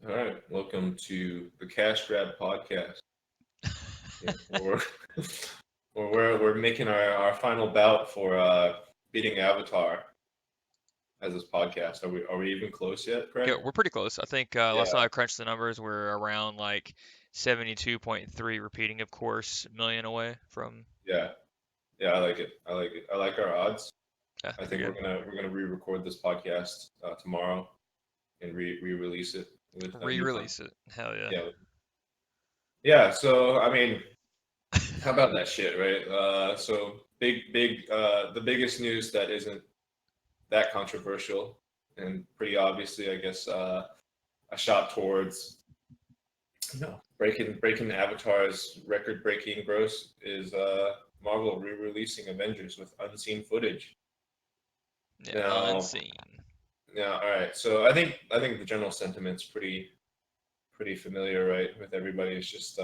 All right, welcome to the Cash Grab Podcast. Yeah, where we're making our final bout for beating Avatar as this podcast. Are we even close yet, Yeah, Craig? we're pretty close. I think last time Yeah, I crunched the numbers, we're around like 72.3 repeating, of course, million away from. yeah, yeah. I like it. I like it. I like our odds. Yeah, I pretty think good. we're gonna re-record this podcast tomorrow and re-release it with new content. Re-release it. Hell yeah. Yeah, yeah. So I mean, how about that shit, right? So big. The biggest news that isn't that controversial and pretty obviously, I guess, a shot towards breaking Avatar's record-breaking gross is Marvel re-releasing Avengers with unseen footage. Yeah, Now, unseen. all right. So I think the general sentiment's pretty familiar, right, with everybody. It's just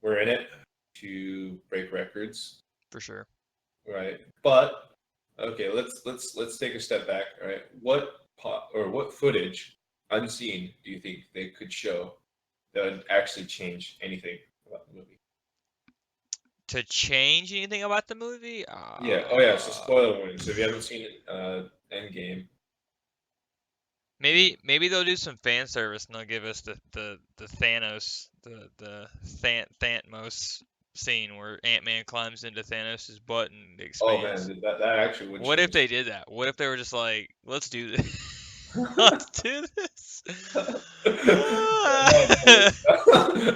we're in it to break records, For sure. right? But okay, let's take a step back. All right, what footage unseen do you think they could show that would actually change anything about the movie? To change anything about the movie? Yeah. Oh yeah. So spoiler warning. So if you haven't seen Endgame, you know. Maybe they'll do some fan service and they'll give us the Thanos the Thantmos scene where Ant-Man climbs into Thanos' butt and Oh man, expands. that actually would What if change. they did that? What if they were just like, let's do this? Let's do this. Yeah,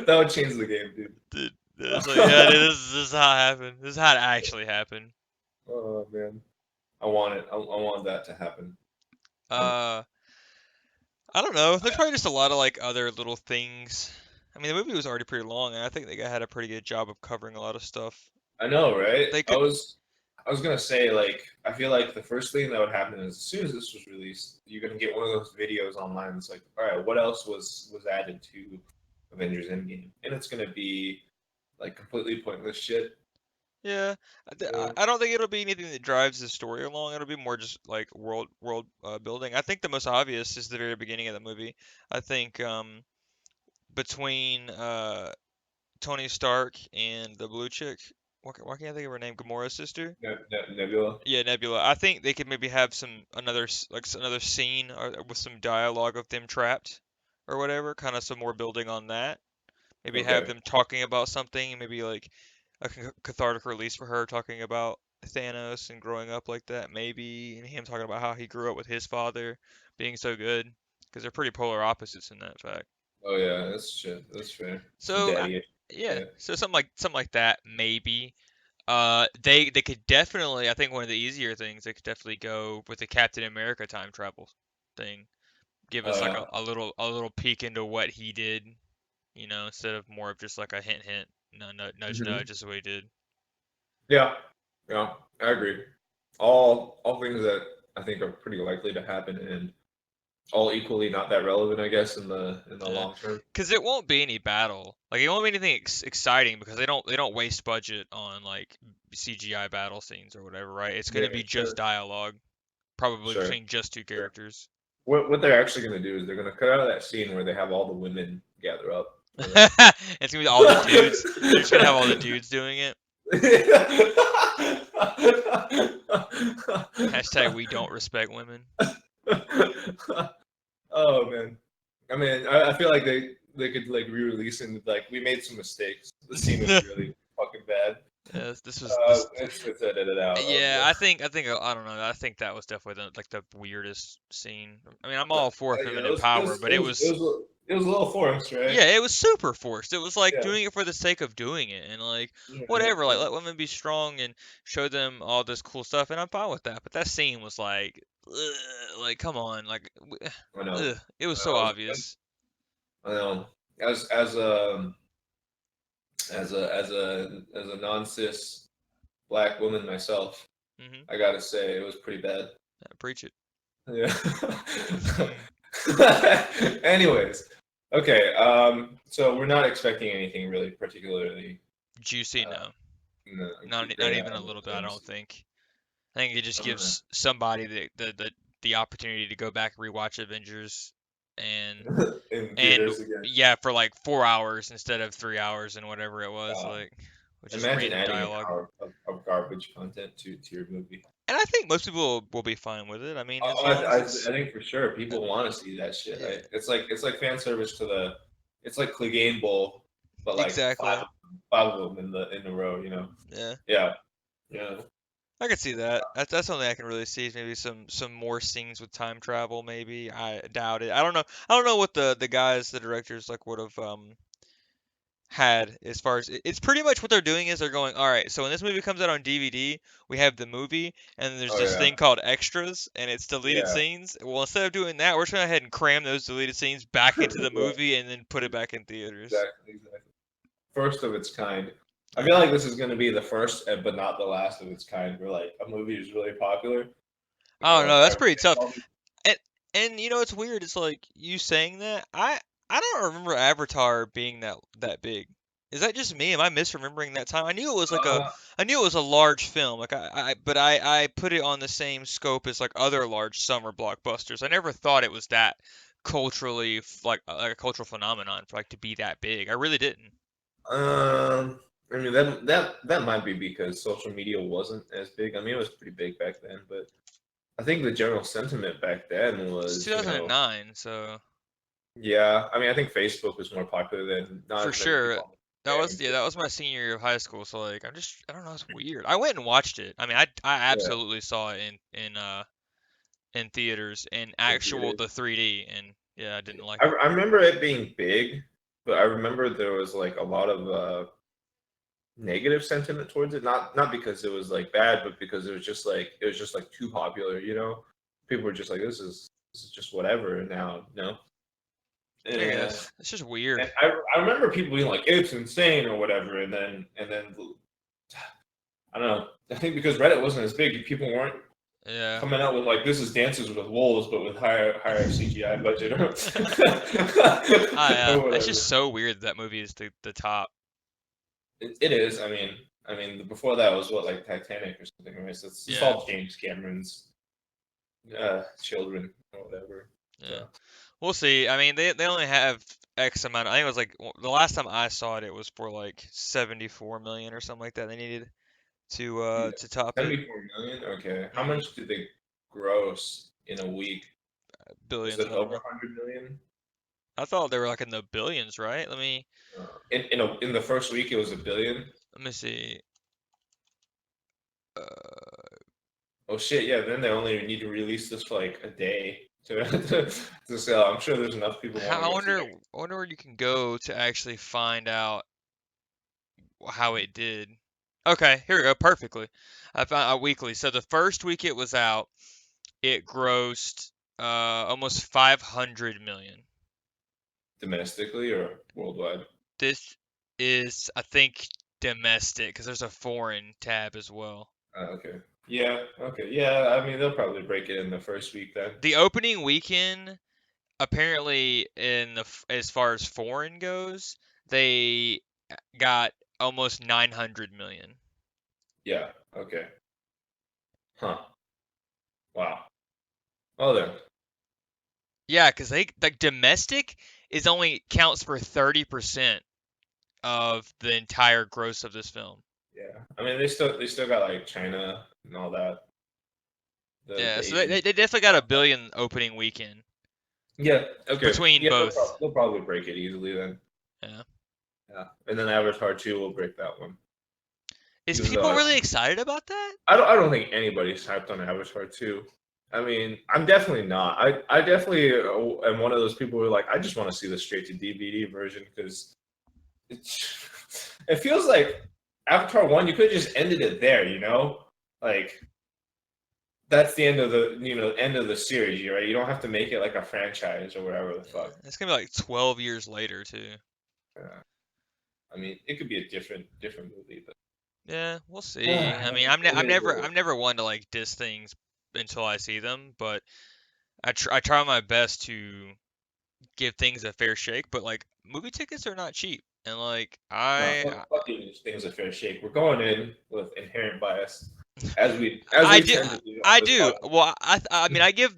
that would change the game, dude. Dude, it's like, yeah, dude, this is how it happened. This is how it actually happened. Oh man, I want it. I want that to happen. Um, Uh, I don't know. There's probably just a lot of like other little things. I mean, the movie was already pretty long, and I think they had a pretty good job of covering a lot of stuff. I know, right? They I could, was I was gonna say like I feel like the first thing that would happen is as soon as this was released, you're gonna get one of those videos online. It's like, all right, what else was added to Avengers Endgame? And it's gonna be like completely pointless shit. yeah. I don't think it'll be anything that drives the story along. It'll be more just like world building. I think the most obvious is the very beginning of the movie. I think between Tony Stark and the blue chick. Why can't I think of her name? Gamora's sister. Nebula. Yeah, Nebula. I think they could maybe have some another scene with some dialogue of them trapped or whatever. Kind of some more building on that. Maybe have Okay. them talking about something, and maybe like a cathartic release for her talking about Thanos and growing up like that. Maybe and him talking about how he grew up with his father being so good, because they're pretty polar opposites in that fact. Oh yeah, that's shit. That's fair. Some So daddy. yeah, Yeah. so something like that maybe. They could definitely. I think one of the easier things they could definitely go with the Captain America time travel thing. Give us like Uh. a little peek into what he did, instead of more of just like a hint hint, no, no, nudge Mhm. nudge, just the way he did. Yeah. Yeah. I agree. All things that I think are pretty likely to happen and all equally not that relevant, I guess, in the Yeah, long term. because it won't be any battle. Like it won't be anything exciting because they don't waste budget on like CGI battle scenes or whatever, right? It's Yeah, gonna be just sure, dialogue, probably sure, between just two sure. characters. What they're actually gonna do is they're gonna cut out that scene where they have all the women gather up. It's gonna be all the dudes. They're just gonna have all the dudes doing it. Hashtag we don't respect women. Oh man, I mean, I feel like they could like re-release and like we made some mistakes. The scene was really fucking bad. Yes, this was this. Let's edit it out. Yeah, I think I don't know. I think that was definitely the weirdest scene. I mean, I'm all for Yeah, feminine power, but it was a little forced, right? yeah, it was super forced. It was like Yeah, doing it for the sake of doing it, and like yeah, yeah, whatever. Like yeah. let women be strong and show them all this cool stuff, and I'm fine with that. But that scene was like, ugh, like come on, like I know. ugh, it was I so know. obvious. I know. As a non-cis black woman myself, Hmm. I gotta say it was pretty bad. Preach it. Yeah. Anyways, okay. So we're not expecting anything really particularly Juicy, uh, no, no, not great even out a of little bit. the I don't MCU. think. I think it just I'm gonna. gives somebody the opportunity to go back and rewatch Avengers and in and theaters again. yeah, for like 4 hours instead of 3 hours and whatever it was, Uh, like with just Imagine random adding an dialogue. hour of garbage content to your movie. And I think most people will be fine with it. I mean, as Oh, long as I think for sure uh, people want to see that shit. yeah, Right? It's like fan service to the. It's like Clegane Bowl, but like exactly. five of them in the row. Yeah. Yeah, yeah. I could see that. That's something I can really see. Is maybe some more scenes with time travel. Maybe I doubt it. I don't know. I don't know what the guys, the directors, like would have had as far as it's pretty much what they're doing is they're going, all right. So when this movie comes out on DVD, we have the movie, and then there's Oh this yeah, thing called extras, and it's deleted yeah, scenes. Well, instead of doing that, we're just gonna go ahead and cram those deleted scenes back into the yeah. movie and then put it back in theaters. Exactly. First of its kind. I Yeah. feel like this is going to be the first, but not the last of its kind. Where like a movie is really popular, I don't know. That's pretty tough. all these. And you know it's weird. It's like you saying that. I don't remember Avatar being that big. Is that just me? Am I misremembering that time? I knew it was like a Uh, I knew it was a large film. Like but I put it on the same scope as like other large summer blockbusters. I never thought it was that culturally like a cultural phenomenon for like to be that big. I really didn't. I mean that might be because social media wasn't as big. I mean, it was pretty big back then, but I think the general sentiment back then It's was, 2009, so yeah. I mean, I think Facebook was more popular than not for as many sure. people understand. That was my senior year of high school. So like I don't know. It's weird. I went and watched it. I mean I Yeah, absolutely saw it in theaters in in actual theaters. the 3D, and yeah, I didn't like it. I remember it being big, but I remember there was like a lot of negative sentiment towards it. Not because it was like bad, but because it was just like too popular. People were just like, this is just whatever now. I Yeah. guess it's just weird. And I remember people being like, it's insane or whatever, and then I don't know. I think because Reddit wasn't as big, people weren't Yeah. coming out with like this is Dances with Wolves, but with higher CGI budget or, or It's just whatever. so weird that movie is the top. It is. I mean, before that was what like Titanic or something, right? So it's Yeah. all James Cameron's children or whatever. Yeah. So We'll see. I mean, they only have X amount. I think it was like the last time I saw it, it was for like 74 million or something like that. They needed yeah, to top it. 74 million. Okay, how Hmm. much did they gross in a week? Was Billions. it I don't over know. 100 million? I thought they were like in the billions, right? In the first week, it was a billion. Let me see. Uh, Oh shit! Yeah, then they only need to release this for like a day to sell. I'm sure there's enough people want to I go see wonder it. I wonder where you can go to actually find out how it did. Okay, here we go. Perfectly. I found a weekly. So the first week it was out, it grossed almost 500 million. Domestically or worldwide. This is, I think, domestic because there's a foreign tab as well. Okay. Yeah. Okay. Yeah. I mean, they'll probably break it in the first week then. The opening weekend, apparently, as far as foreign goes, they got almost 900 million. Yeah. Okay. Huh. Wow. Oh, then. Yeah, because they like domestic is only counts for 30% of the entire gross of this film. Yeah. I mean, they still got like China and all that. The Yeah, so Asian. they definitely got a billion opening weekend Yeah. Okay. between Yeah. both. They'll probably break it easily then. Yeah. Yeah. And then Avatar 2 will break that one. Is Even though people really excited about that? I don't think anybody's hyped on Avatar 2. I mean, I'm definitely not. I definitely am one of those people who are like, I just want to see the straight to DVD version because it feels like Avatar 1, you could have just ended it there, Like, that's the end of end of the series, right? You don't have to make it like a franchise or whatever the Yeah. fuck. It's gonna be like 12 years later too. Yeah. I mean, it could be a different movie, but Yeah, we'll see. I mean, it is what it is. I'm never one to like diss things until I see them, but I try my best to give things a fair shake. But like movie tickets are not cheap, and like No, fucking these things a fair shake. We're going in with inherent bias, as I we do tend to do on I this do. podcast. Well, I mean I give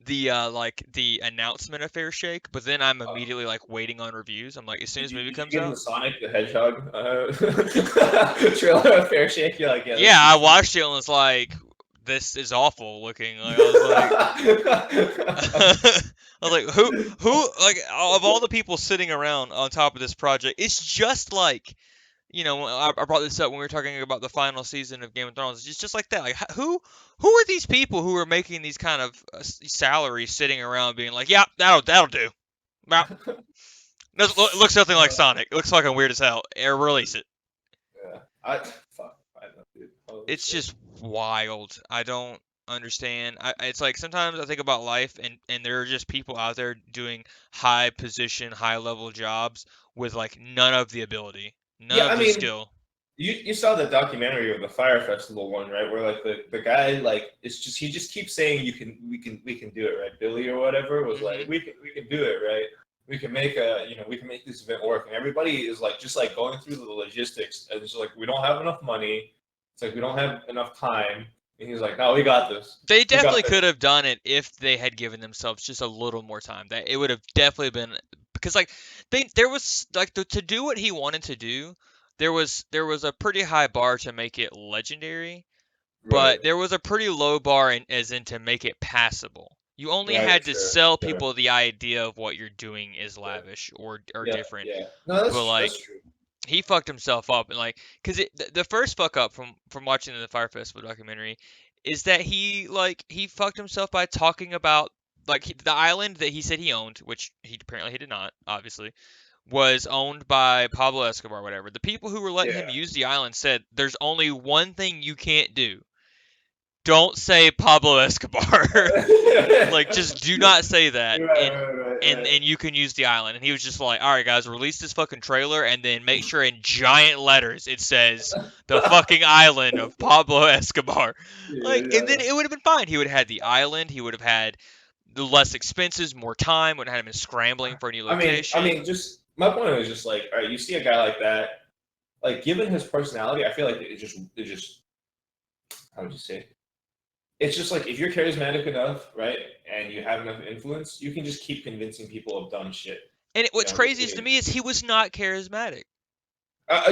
like the announcement of Fair Shake, but then I'm Uh, immediately like waiting on reviews. I'm like, as soon as the movie did you comes give him out, the Sonic the Hedgehog trailer of Fair Shake? You're like, yeah, yeah, this I is. watched it and was like, this is awful looking. Like I was like, I was like, who, like, of all the people sitting around on top of this project, it's just like, I brought this up when we were talking about the final season of Game of Thrones. It's just like that. Like, who are these people who are making these kind of salaries, sitting around being like, yeah, that'll do. Well, it looks nothing like Sonic. It looks fucking weird as hell. Release it. Yeah. I don't know, dude. Holy It's shit. just wild. I don't understand. It's like sometimes I think about life, and there are just people out there doing high position, high level jobs with like none of the ability, none Yeah, of I the mean, skill. you saw the documentary of the Fire Festival one, right? Where like the guy like it's just he just keeps saying we can do it, right? Billy or whatever was like Hmm. we can do it, right? We can make we can make this event work, and everybody is like just like going through the logistics, and it's like we don't have enough money. It's like we don't have enough time, and he's like, no, we got this. They We got definitely this. could have done it if they had given themselves just a little more time. That it would have definitely been, because like there was like to do what he wanted to do, there was a pretty high bar to make it legendary, Right, but there was a pretty low bar as in to make it passable. You only right, had to sure, sell sure. people the idea of what you're doing is Yeah, lavish or yeah, different. yeah. No, But that's like true. he fucked himself up, and like because the first fuck up from watching the Fire Festival documentary is that he fucked himself by talking about like the island that he said he owned, which he did not, obviously, was owned by Pablo Escobar or whatever. The people who were letting him Yeah. use the island said there's only one thing you can't do. Don't say Pablo Escobar. Like, just do not say that, Right, right, right, right. and you can use the island. And he was just like, all right, guys, release this fucking trailer, and then make sure in giant letters it says the fucking island of Pablo Escobar. Yeah, Like, and then yeah. it would have been fine. He would have had the island. He would have had the less expenses, more time. Would have had him been scrambling for a new I mean, location. just my point was just like, all right, you see a guy like that, like given his personality, I feel like it just how would you say? It's just like if you're charismatic enough, right, and you have enough influence, you can just keep convincing people of dumb shit. And what's Just craziest to me is he was not charismatic.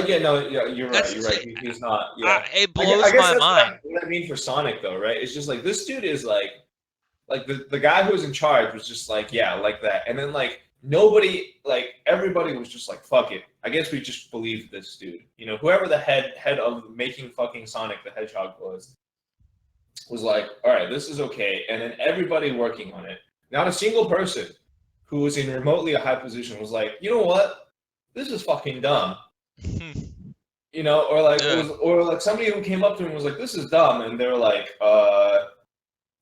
yeah, no, yeah, you're right. That's You're the right. thing. He's not. Yeah, It I blows guess my that's mind. what I mean for Sonic, though, right? It's just like this dude is like the guy who was in charge was just like, yeah, like that, and then like nobody, like everybody was just like, fuck it. I guess we just believe this dude. Whoever the head of making fucking Sonic the Hedgehog was like, all right, this is okay, and then everybody working on it, not a single person who was in remotely a high position was like, you know what, this is fucking dumb. Or like it Yeah. was, or like somebody who came up to him was like, "This is dumb," and they're like,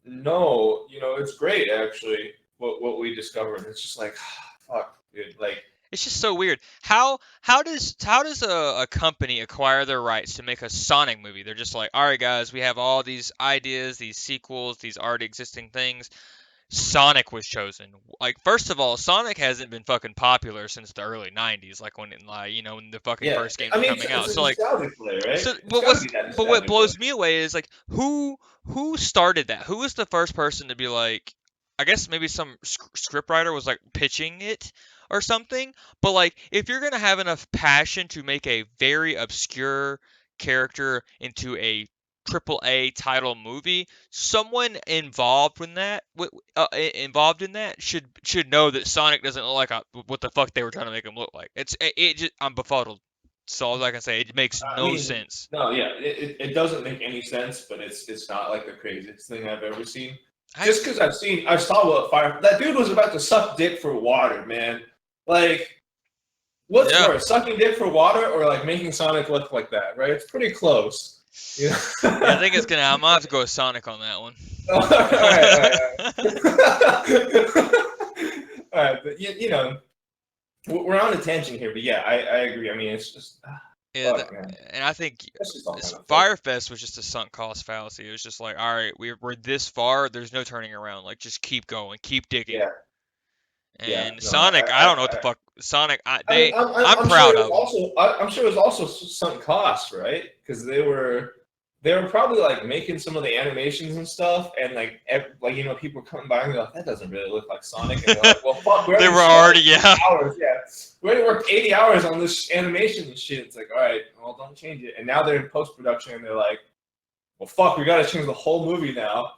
no, it's great actually. What we discovered, it's just like, fuck, dude. Like, It's just so weird. How does a company acquire their rights to make a Sonic movie? They're just like, all right, guys, we have all these ideas, these sequels, these already existing things. Sonic was chosen. Like, first of all, Sonic hasn't been fucking popular since the early '90s, like when the fucking yeah, first games I were mean, coming it's out. a So like, nostalgic play, right? so It's but got to what's be that but what nostalgic play. blows me away is like who started that? Who was the first person to be like? I guess maybe some scriptwriter was like pitching it or something. But like, if you're gonna have enough passion to make a very obscure character into a triple A title movie, someone involved in that should know that Sonic doesn't look like what the fuck they were trying to make him look like. It just I'm befuddled. So all I can say, it makes I no mean, sense. no, yeah, it doesn't make any sense, but it's not like the craziest thing I've ever seen. I Just because I saw what fire that dude was about to suck dick for water, man. Like, what's Yeah. worse, sucking dick for water or like making Sonic look like that? Right? It's pretty close. You Yeah, I know? think I'm gonna have to go with Sonic on that one. All right, all right, all right. All right, but we're on a tangent here, but yeah, I agree. I mean, it's just Yeah, fuck, man. and I think That's just all kind of fucked. Firefest was just a sunk cost fallacy. It was just like, all right, we're this far. There's no turning around. Like, just keep going, keep digging. Yeah, yeah. And No, Sonic, I don't know what the fuck Sonic. I mean, I'm I'm sure proud it was of them. also I'm sure it was also sunk costs, right? Because they were they were probably like making some of the animations and stuff, and like people were coming by and they're like, that doesn't really look like Sonic, and they're like, well, fuck, we They already were spent already, like 80 yeah. hours, yeah, we already worked 80 hours on this animation and shit. It's like, all right, well, don't change it. And now they're in post production, and they're like, well, fuck, we got to change the whole movie now.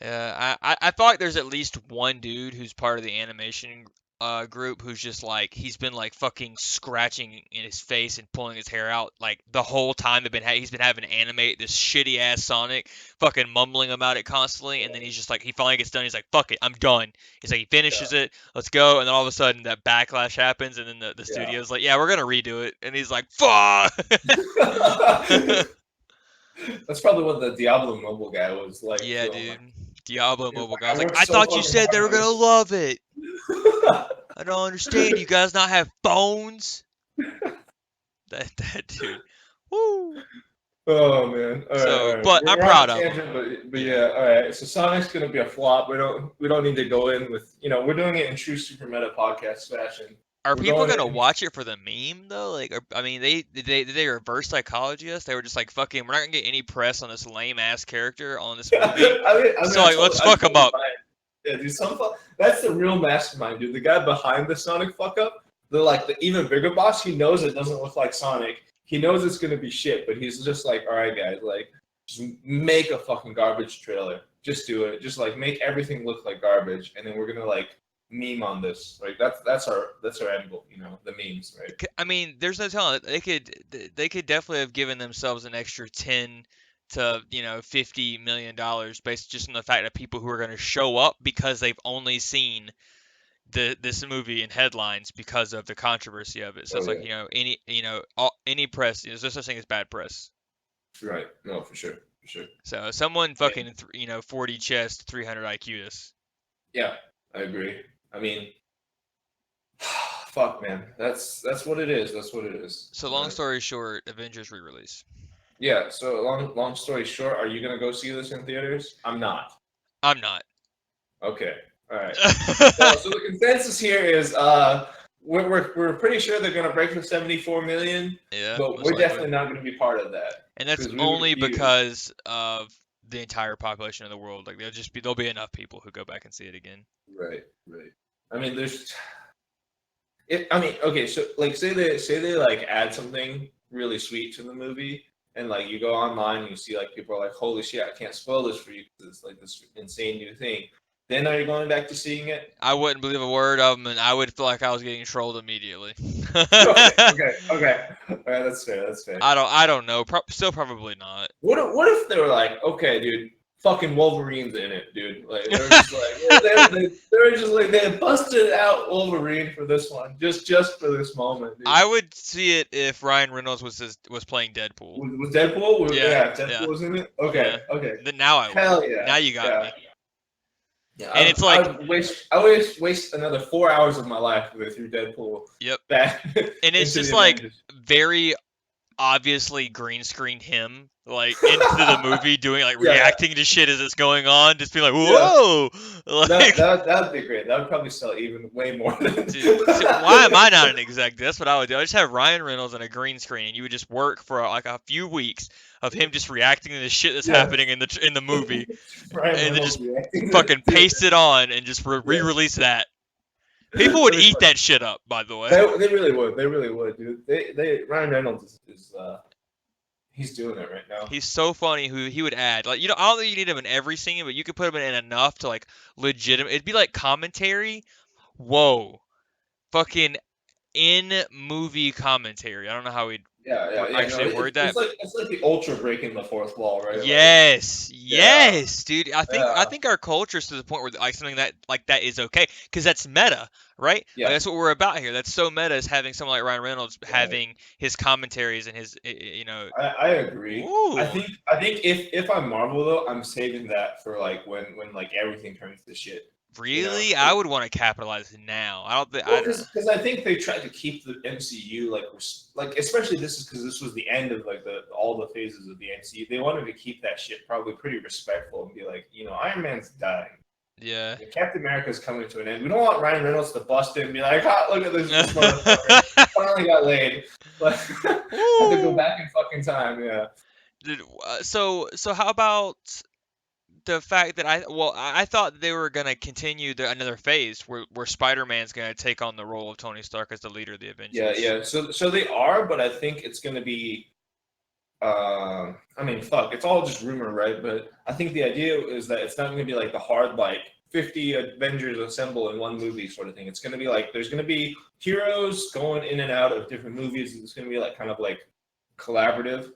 Yeah, I feel like there's at least one dude who's part of the animation group who's just like he's been like fucking scratching in his face and pulling his hair out like the whole time he's been having to animate this shitty ass Sonic, fucking mumbling about it constantly, and then he's just like he finally gets done. He's like, fuck it, I'm done. He's like he finishes it, let's go, and then all of a sudden that backlash happens, and then the studio's like, yeah, we're gonna redo it, and he's like, fuck. That's probably what the Diablo mobile guy was like. Yeah, feeling dude. like. Diablo He was mobile like, guy was like, worked I so thought you fucking said they hard were on gonna this." love it. I don't understand. You guys not have phones? That dude. Woo. Oh man! All right, So, all right. but I'm We're on proud a of him. tangent, but yeah, all right. So Sonic's gonna be a flop. We don't need to go in with we're doing it in true SuperMeta podcast fashion. Are We're people going gonna in. watch it for the meme though? Like, I mean, did they reverse psychology us? They were just like, fucking, we're not gonna get any press on this lame ass character on this movie. So like, let's fuck him up. Yeah, dude. That's the real mastermind, dude. The guy behind the Sonic fuck up. The like the even bigger boss. He knows it doesn't look like Sonic. He knows it's gonna be shit, but he's just like, all right, guys, like, just make a fucking garbage trailer. Just do it. Just like make everything look like garbage, and then we're gonna like meme on this. Like that's our end goal. The memes, right? I mean, there's no telling. They could definitely have given themselves an extra 10 to $50 million based just on the fact that people who are going to show up because they've only seen this movie in headlines because of the controversy of it. So it's like any press. There's no such thing as bad press. Right. No, for sure. So someone fucking 40 chest 300 IQ this. Yeah, I agree. I mean, fuck, man. That's what it is. That's what it is. So long story short, Avengers re-release. Yeah. So long story short, are you gonna go see this in theaters? I'm not. I'm not. Okay. All right. So the consensus here is we're pretty sure they're gonna break the 74 million. Yeah. But we're definitely not gonna be part of that. And that's only because of the entire population of the world. Like there'll be enough people who go back and see it again. Right. I mean, okay. So like, say they like add something really sweet to the movie, and like you go online and you see like people are like, holy shit, I can't spoil this for you because it's like this insane new thing. Then are you going back to seeing it? I wouldn't believe a word of them, and I would feel like I was getting trolled immediately. Okay. All right, that's fair. I don't know. Still probably not. What if they were like, okay, dude, fucking Wolverine's in it, dude. Like they were just like they busted out Wolverine for this one, just for this moment. Dude. I would see it if Ryan Reynolds was playing Deadpool. Was Deadpool? Yeah, Deadpool was in it. Okay. Then now I would. Hell yeah. Now you got me. Yeah, and it's like I would waste another 4 hours of my life if they threw Deadpool. Yep. Back and it's just like very obviously green screened him like into the movie doing like reacting to shit as it's going on, just being like, whoa. Like, that'd be great. That would probably sell even way more. Dude, why am I not an exec? That's what I would do. I just have Ryan Reynolds on a green screen, and you would just work for like a few weeks of him just reacting to the shit that's happening in the movie, and then just fucking paste it on and just re-release that. People would eat that shit up, by the way. They really would. They really would, dude. Ryan Reynolds is he's doing it right now. He's so funny. Who he would add, like, I don't think you need him in every scene, but you could put him in enough to like legitimate. It'd be like commentary. Whoa, fucking in movie commentary. I don't know how we'd actually word that. It's like the ultra breaking the fourth wall, right? Yes, dude. I think our culture's to the point where like something that is okay because that's meta, right? Yeah, like, that's what we're about here. That's so meta is having someone like Ryan Reynolds having his commentaries and his, I agree. Ooh. I think if I'm Marvel though, I'm saving that for like when like everything turns to shit. Really, I would want to capitalize now. I don't think because I think they tried to keep the MCU like especially this was the end of like all the phases of the MCU. They wanted to keep that shit probably pretty respectful and be like, Iron Man's dying. Yeah. Captain America's coming to an end. We don't want Ryan Reynolds to bust in and be like, look at this motherfucker. Finally got laid. Like, have to go back in fucking time, yeah. So how about the fact that I thought they were gonna continue another phase where Spider-Man's gonna take on the role of Tony Stark as the leader of the Yeah, Avengers. yeah. So they are, but I think it's gonna be. I mean, fuck, it's all just rumor, right? But I think the idea is that it's not going to be like the hard, like 50 Avengers assemble in one movie sort of thing. It's going to be like there's going to be heroes going in and out of different movies. It's going to be like kind of like collaborative.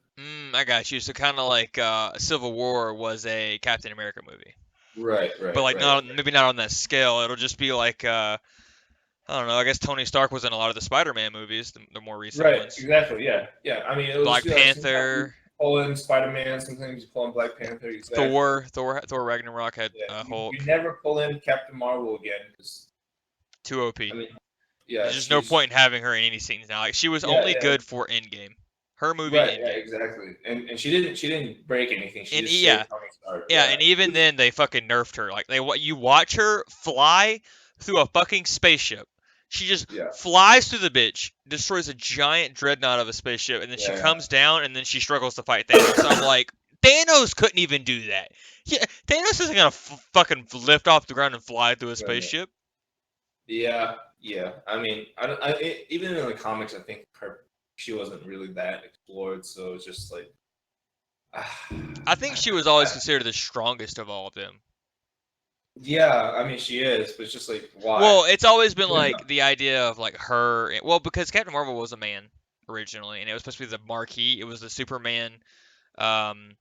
I got you. So kind of like Civil War was a Captain America movie, Right, but right, like right, not maybe not on that scale. It'll just be like I don't know. I guess Tony Stark was in a lot of the Spider-Man movies, the more recent right. ones. Exactly. Yeah, yeah. I mean, it'll just Black be like sometimes you Panther, pull in Spider-Man, sometimes you pull in Black Panther. Exactly. Thor Ragnarok had Yeah, you Hulk, never pull in Captain Marvel again because too I OP. mean, yeah, There's just no she's point in having her in any scenes now. Like she was yeah, only yeah. good for Endgame, her movie Right, yeah, Endgame. exactly. And she didn't break anything. She just Yeah, saved Tony Stark. yeah, Yeah. and even then they fucking nerfed her. Like they what you watch her fly through a fucking spaceship. She just Yeah. flies through the bitch, destroys a giant dreadnought of a spaceship, and then she Yeah. comes down and then she struggles to fight Thanos. I'm like, Thanos couldn't even do that. Yeah, Thanos isn't gonna fucking lift off the ground and fly through a Yeah. spaceship. Yeah. Yeah. I mean, I don't even in the comics I think she wasn't really that explored, so it's just like I think she was always considered the strongest of all of them. yeah, I mean she is, but it's just like why? Well, it's always been like the idea of like her. Well, because Captain Marvel was a man originally, and it was supposed to be the marquee. It was the Superman um,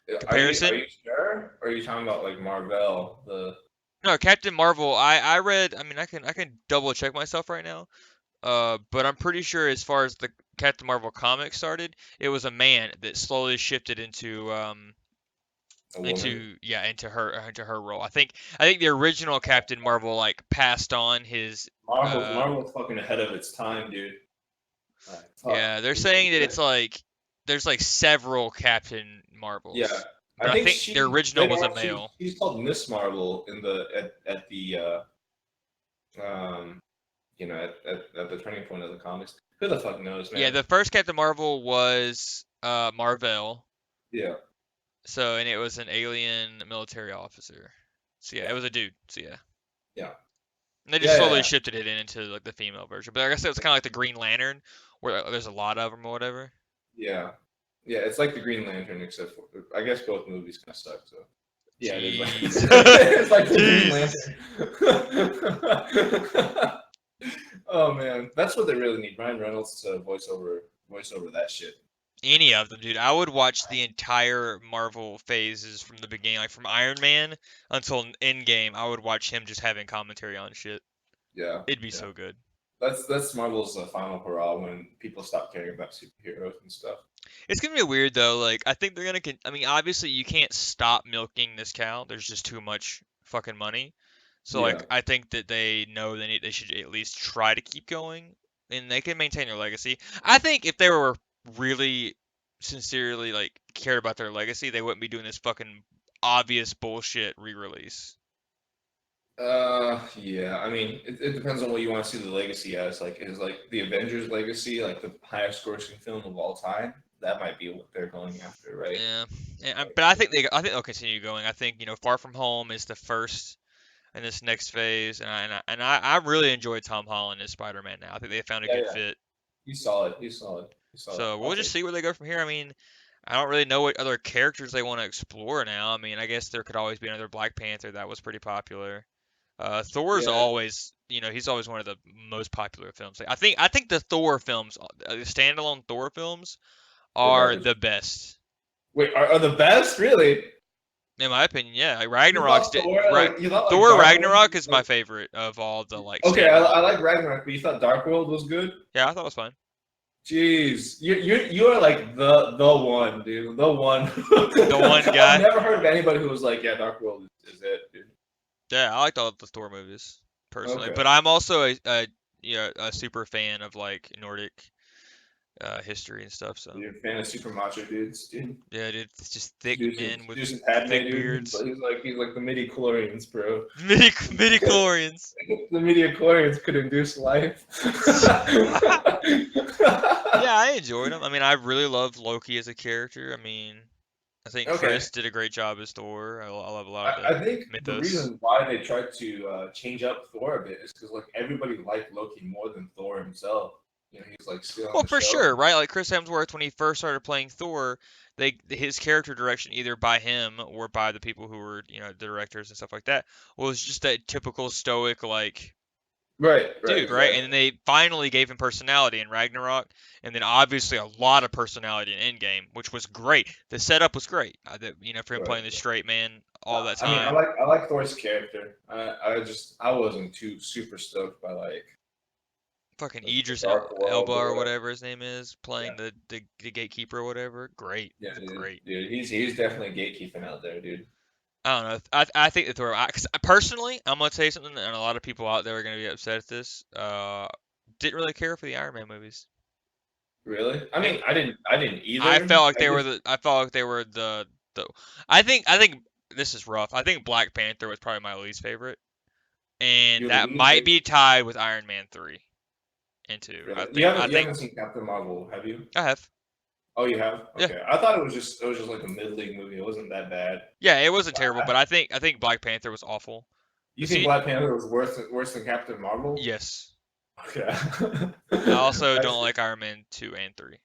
Are comparison. you sure? Or are you talking about like Marvel, the No, Captain Marvel. I read. I mean, I can double check myself right now. But I'm pretty sure as far as the Captain Marvel comic started, it was a man that slowly shifted a woman? into yeah into her role. I think the original Captain Marvel like passed on his Marvel's fucking ahead of its time, dude. Like, fuck. yeah, they're saying that it's like there's like several Captain Yeah, Marvels, I but I think think the she original later was a on male. she's called Miss Marvel in the at the um at the turning point of the comics. Who the fuck knows, Yeah, man? the first Captain Marvel was Marvel, Yeah, so and it was an alien military officer. So yeah, yeah, it was a dude. So yeah, yeah, and they just yeah, yeah, slowly yeah. shifted it into like the female version. But I guess it was kind of like the Green Lantern, where there's a lot of them or whatever. Yeah. Yeah, it's like the Green Lantern, except for I guess both movies kind of suck. So yeah, it is like Jeez, it's like the Green Jesus. Lantern. Oh man, that's what they really need. Ryan Reynolds to voice over that shit. Any of them, dude. I would watch the entire Marvel phases from the beginning, like from Iron Man until Endgame. I would watch him just having commentary on shit. Yeah, It'd be yeah. so good. That's Marvel's final hurrah when people stop caring about superheroes and stuff. It's gonna be weird though. Like I think they're gonna. I mean, obviously you can't stop milking this cow. There's just too much fucking money. So Yeah. like I think that they know they should at least try to keep going, and they can maintain their legacy. I think if they were really sincerely like cared about their legacy, they wouldn't be doing this fucking obvious bullshit re-release. Yeah. I mean, it depends on what you want to see the legacy as. Like, is like the Avengers legacy like the highest grossing film of all time? That might be what they're going after, right? Yeah, Like, but I think they'll continue going. I think Far From Home is the first in this next phase, and I really enjoy Tom Holland as Spider-Man now. I think they found a yeah, good yeah. fit. He's solid. He's solid. He's solid. So I'll we'll just take. see where they go from here. I mean, I don't really know what other characters they want to explore now. I mean, I guess there could always be another Black Panther that was pretty popular. Thor's Yeah. always, he's always one of the most popular films. Like, I think the Thor films, the standalone Thor films, The are garbage. the best. Wait, are the best really? In my opinion, yeah. Like You thought you thought like Thor Dark World Ragnarok was is my like favorite of all the like okay. I standalone. like Ragnarok, but you thought Dark World was good? Yeah, I thought it was fun. Jeez, you are like the one, dude. The one. The one I've guy. never heard of anybody who was like, yeah, Dark World is it, dude. Yeah, I liked all the Thor movies personally, Okay. but I'm also a super fan of like Nordic history and stuff. So You're a fan of super macho dudes, dude. yeah, dude, it's just thick Zeus and men with Zeus and Padme, thick dude. beards. He's like the midi chlorians, bro. Midi chlorians. The midi chlorians could induce life. Yeah, I enjoyed him. I mean, I really loved Loki as a character. I mean, I think Okay, Chris did a great job as Thor. I love a lot of the I think the mythos. reason why they tried to change up Thor a bit is because like everybody liked Loki more than Thor himself. You know, he's like still on Well, the for show. sure, right? Like Chris Hemsworth, when he first started playing Thor, his character direction, either by him or by the people who were, the directors and stuff like that, was just that typical stoic, like, Right, right, dude, right? And then exactly. they finally gave him personality in Ragnarok, and then obviously a lot of personality in Endgame, which was great. The setup was great. For him Right. playing the straight man all that I mean, time. I like Thor's character. I wasn't too super stoked by like Fucking the Idris Dark World Elba or or whatever. whatever his name is, Yeah, playing the gatekeeper or whatever. Great. It yeah, was dude, great. dude, he's definitely gatekeeping out there, dude. I don't know. I think the Thor. Cause personally, I'm gonna tell you something, and a lot of people out there are gonna be upset at this. Didn't really care for the Iron Man movies. Really? I Yeah, mean, I didn't I either. felt like I they were guess, the. I felt like they were the. I think this is rough. I think Black Panther was probably my least favorite, and your that least might favorite. be tied with Iron Man 3 and 2. I Really? think. I You think haven't seen Captain Marvel, have you? I have. Oh, you have? Yeah. Okay. I thought it was just like a mid-league movie. It wasn't that bad. Yeah, it wasn't terrible, I, but I think Black Panther was awful. you The think C Black Panther was worse than Captain Marvel? Yes. Okay. I also I don't see. like Iron Man 2 and 3.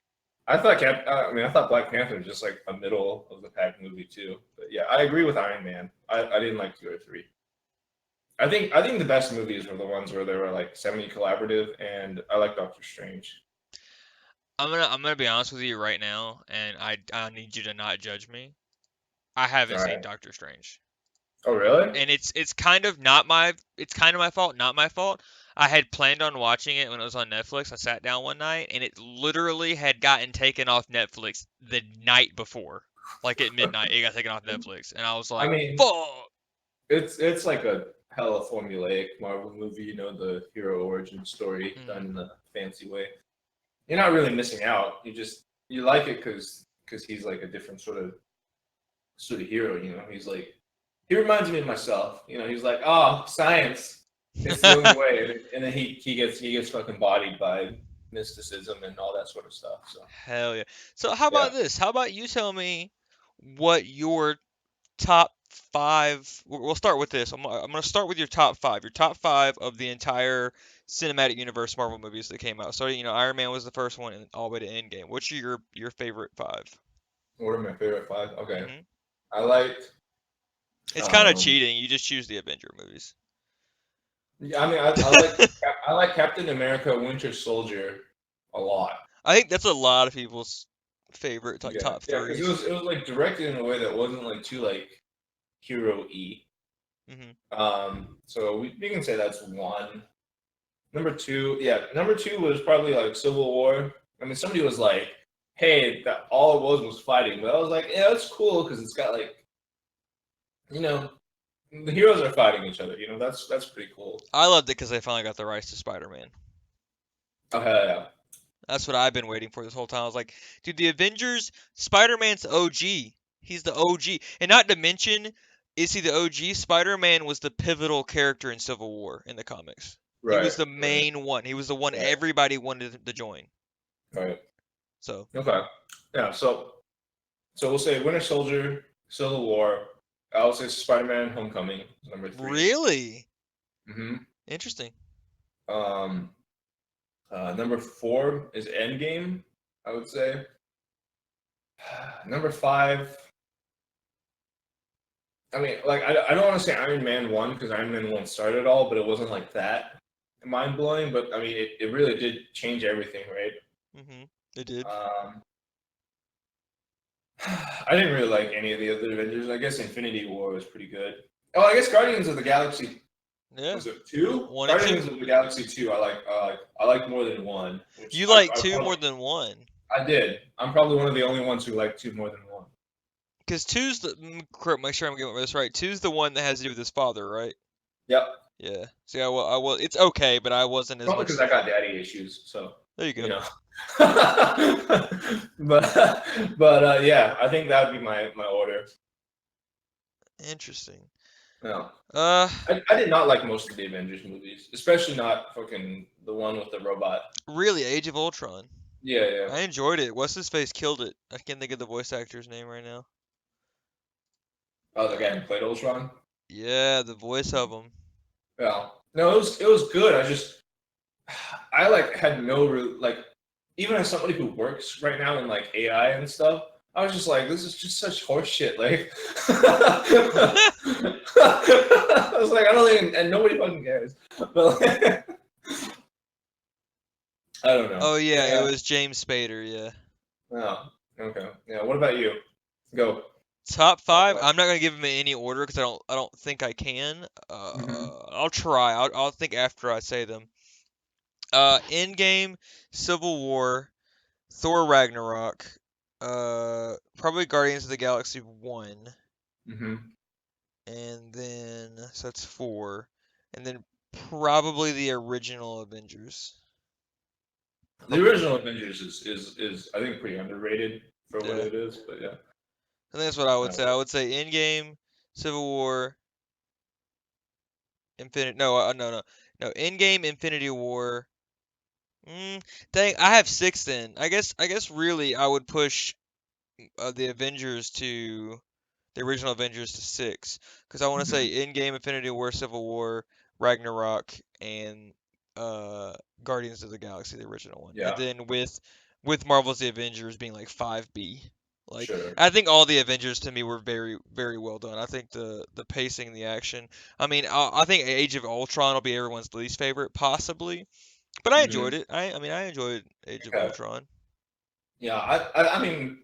I mean, I thought Black Panther was just like a middle of the pack movie too. But yeah, I agree with Iron Man. I didn't like two or three. I think the best movies were the ones where they were like semi collaborative, and I like Doctor Strange. I'm gonna be honest with you right now, and I need you to not judge me. I haven't All seen right. Doctor Strange, Oh really? and it's kind of my fault, not my fault. I had planned on watching it when it was on Netflix. I sat down one night, and it literally had gotten taken off Netflix the night before, like at midnight. It got taken off Netflix, and I was I like, mean, "Fuck." it's like a hella formulaic Marvel movie. You know, the hero origin story done Mhm. in a fancy way. You're not really missing out. You like it because he's like a different sort of hero. You know, he's like he reminds me of myself. You know, he's like, oh, science. It's the only way, and then he gets fucking bodied by mysticism and all that sort of stuff. So Hell yeah. So how yeah, about this? How about you tell me what your top five. We'll start with this. I'm gonna start with your top five. Your top five of the entire cinematic universe Marvel movies that came out. So Iron Man was the first one, and all the way to Endgame. What's your favorite five? what are my favorite five? Okay, Hmm. I liked. It's kind of Um, cheating. You just choose the Avenger movies. yeah, I mean, I like Captain America: Winter Soldier a lot. I think that's a lot of people's favorite, like Yeah, top yeah, because threes. it was like directed in a way that wasn't like too like hero y. Hmm. So we can say that's one. Number two, yeah, number two was probably like Civil War. I mean, somebody was like, "Hey, that all it was fighting," but I was like, "Yeah, that's cool because it's got like, you know, the heroes are fighting each other. You know, that's pretty cool." I loved it because they finally got the rights to Spider-Man. Oh hell yeah, That's what I've been waiting for this whole time. I was like, dude, the Avengers, Spider-Man's OG. He's the OG. And not to mention, is he the OG? Spider-Man was the pivotal character in Civil War in the comics. He right, was the right, main one. He was the one right, everybody wanted to join. right. So, Okay, yeah. So we'll say Winter Soldier, Civil War. I'll say Spider-Man: Homecoming number three. really Mm-hmm. interesting. Um, Number four is Endgame. I would say. Number five. I mean, like I don't want to say Iron Man one because Iron Man one started it all, but it wasn't like that mind blowing. But I mean, it really did change everything, right? It did. Um, I didn't really like any of the other Avengers. I guess Infinity War was pretty good. Oh, I guess Guardians of the Galaxy Yeah, was it two? one and two. Guardians of the Galaxy two. I like more than one, which You like I two probably more than one. I did. I'm probably one of the only ones who like two more than one. Because two's the, make sure I'm getting this right. Two's the one that has to do with his father, right? Yep. Yeah. See, it's okay, but I wasn't as Probably much because as a I got fan. daddy issues. So There you you go. know. Yeah, I think that would be my order. Interesting. No, Uh, I did not like most of the Avengers movies, especially not fucking the one with the robot. really, Age of Ultron. Yeah, yeah. I enjoyed it. What's his face killed it. I can't think of the voice actor's name right now. Oh, the guy Uh, who played Ultron. yeah, the voice of him. Yeah. No, it was good. I like had no like even as somebody who works right now in like AI and stuff, I was just like, this is just such horse shit. Like, I was like, I don't even, and nobody fucking cares. But like, I don't know. Oh yeah, it Yeah. was James Spader. Yeah. Oh, okay. Yeah. What about you? Go. Top Top five. five. I'm not gonna give them in any order because I don't think I can. Mm-hmm. I'll try. I'll think after I say them. Endgame, Civil War, Thor Ragnarok, probably Guardians of the Galaxy 1, Mm-hmm. and then so that's 4, and then probably the original Avengers. The Probably original that. Avengers is I think pretty underrated for what Yeah. it is, but yeah. I think that's what I would Uh, say. I would say Endgame, Civil War, Infinite. No, no. Endgame, Infinity War. Mm, dang, I have 6 then. I guess really I would push the Avengers to the original Avengers to 6 because I want to mhm. say Endgame, Infinity War, Civil War, Ragnarok, and uh Guardians of the Galaxy, the original one, and Yeah, then with Marvel's The Avengers being like 5B. Like sure. I think all the Avengers to me were very very well done. I think the pacing, the action. I mean, I think Age of Ultron will be everyone's least favorite, possibly, but I Hmm. enjoyed it. I mean I enjoyed Age of Okay. Ultron. Yeah, I mean,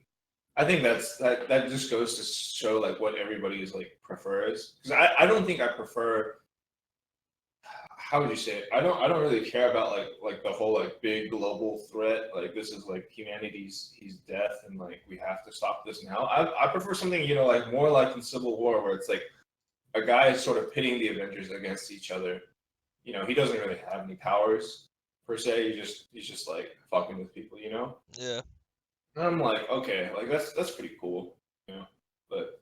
I think that just goes to show like what everybody is like prefers. Because I don't think I prefer. How would you say it? I don't really care about like the whole like big global threat. Like this is like humanity's he's death and like we have to stop this now. I prefer something like more like in Civil War where it's like a guy is sort of pitting the Avengers against each other. He doesn't really have any powers per se. He's just like fucking with people. Yeah. And I'm like, okay, like that's pretty cool. You know, but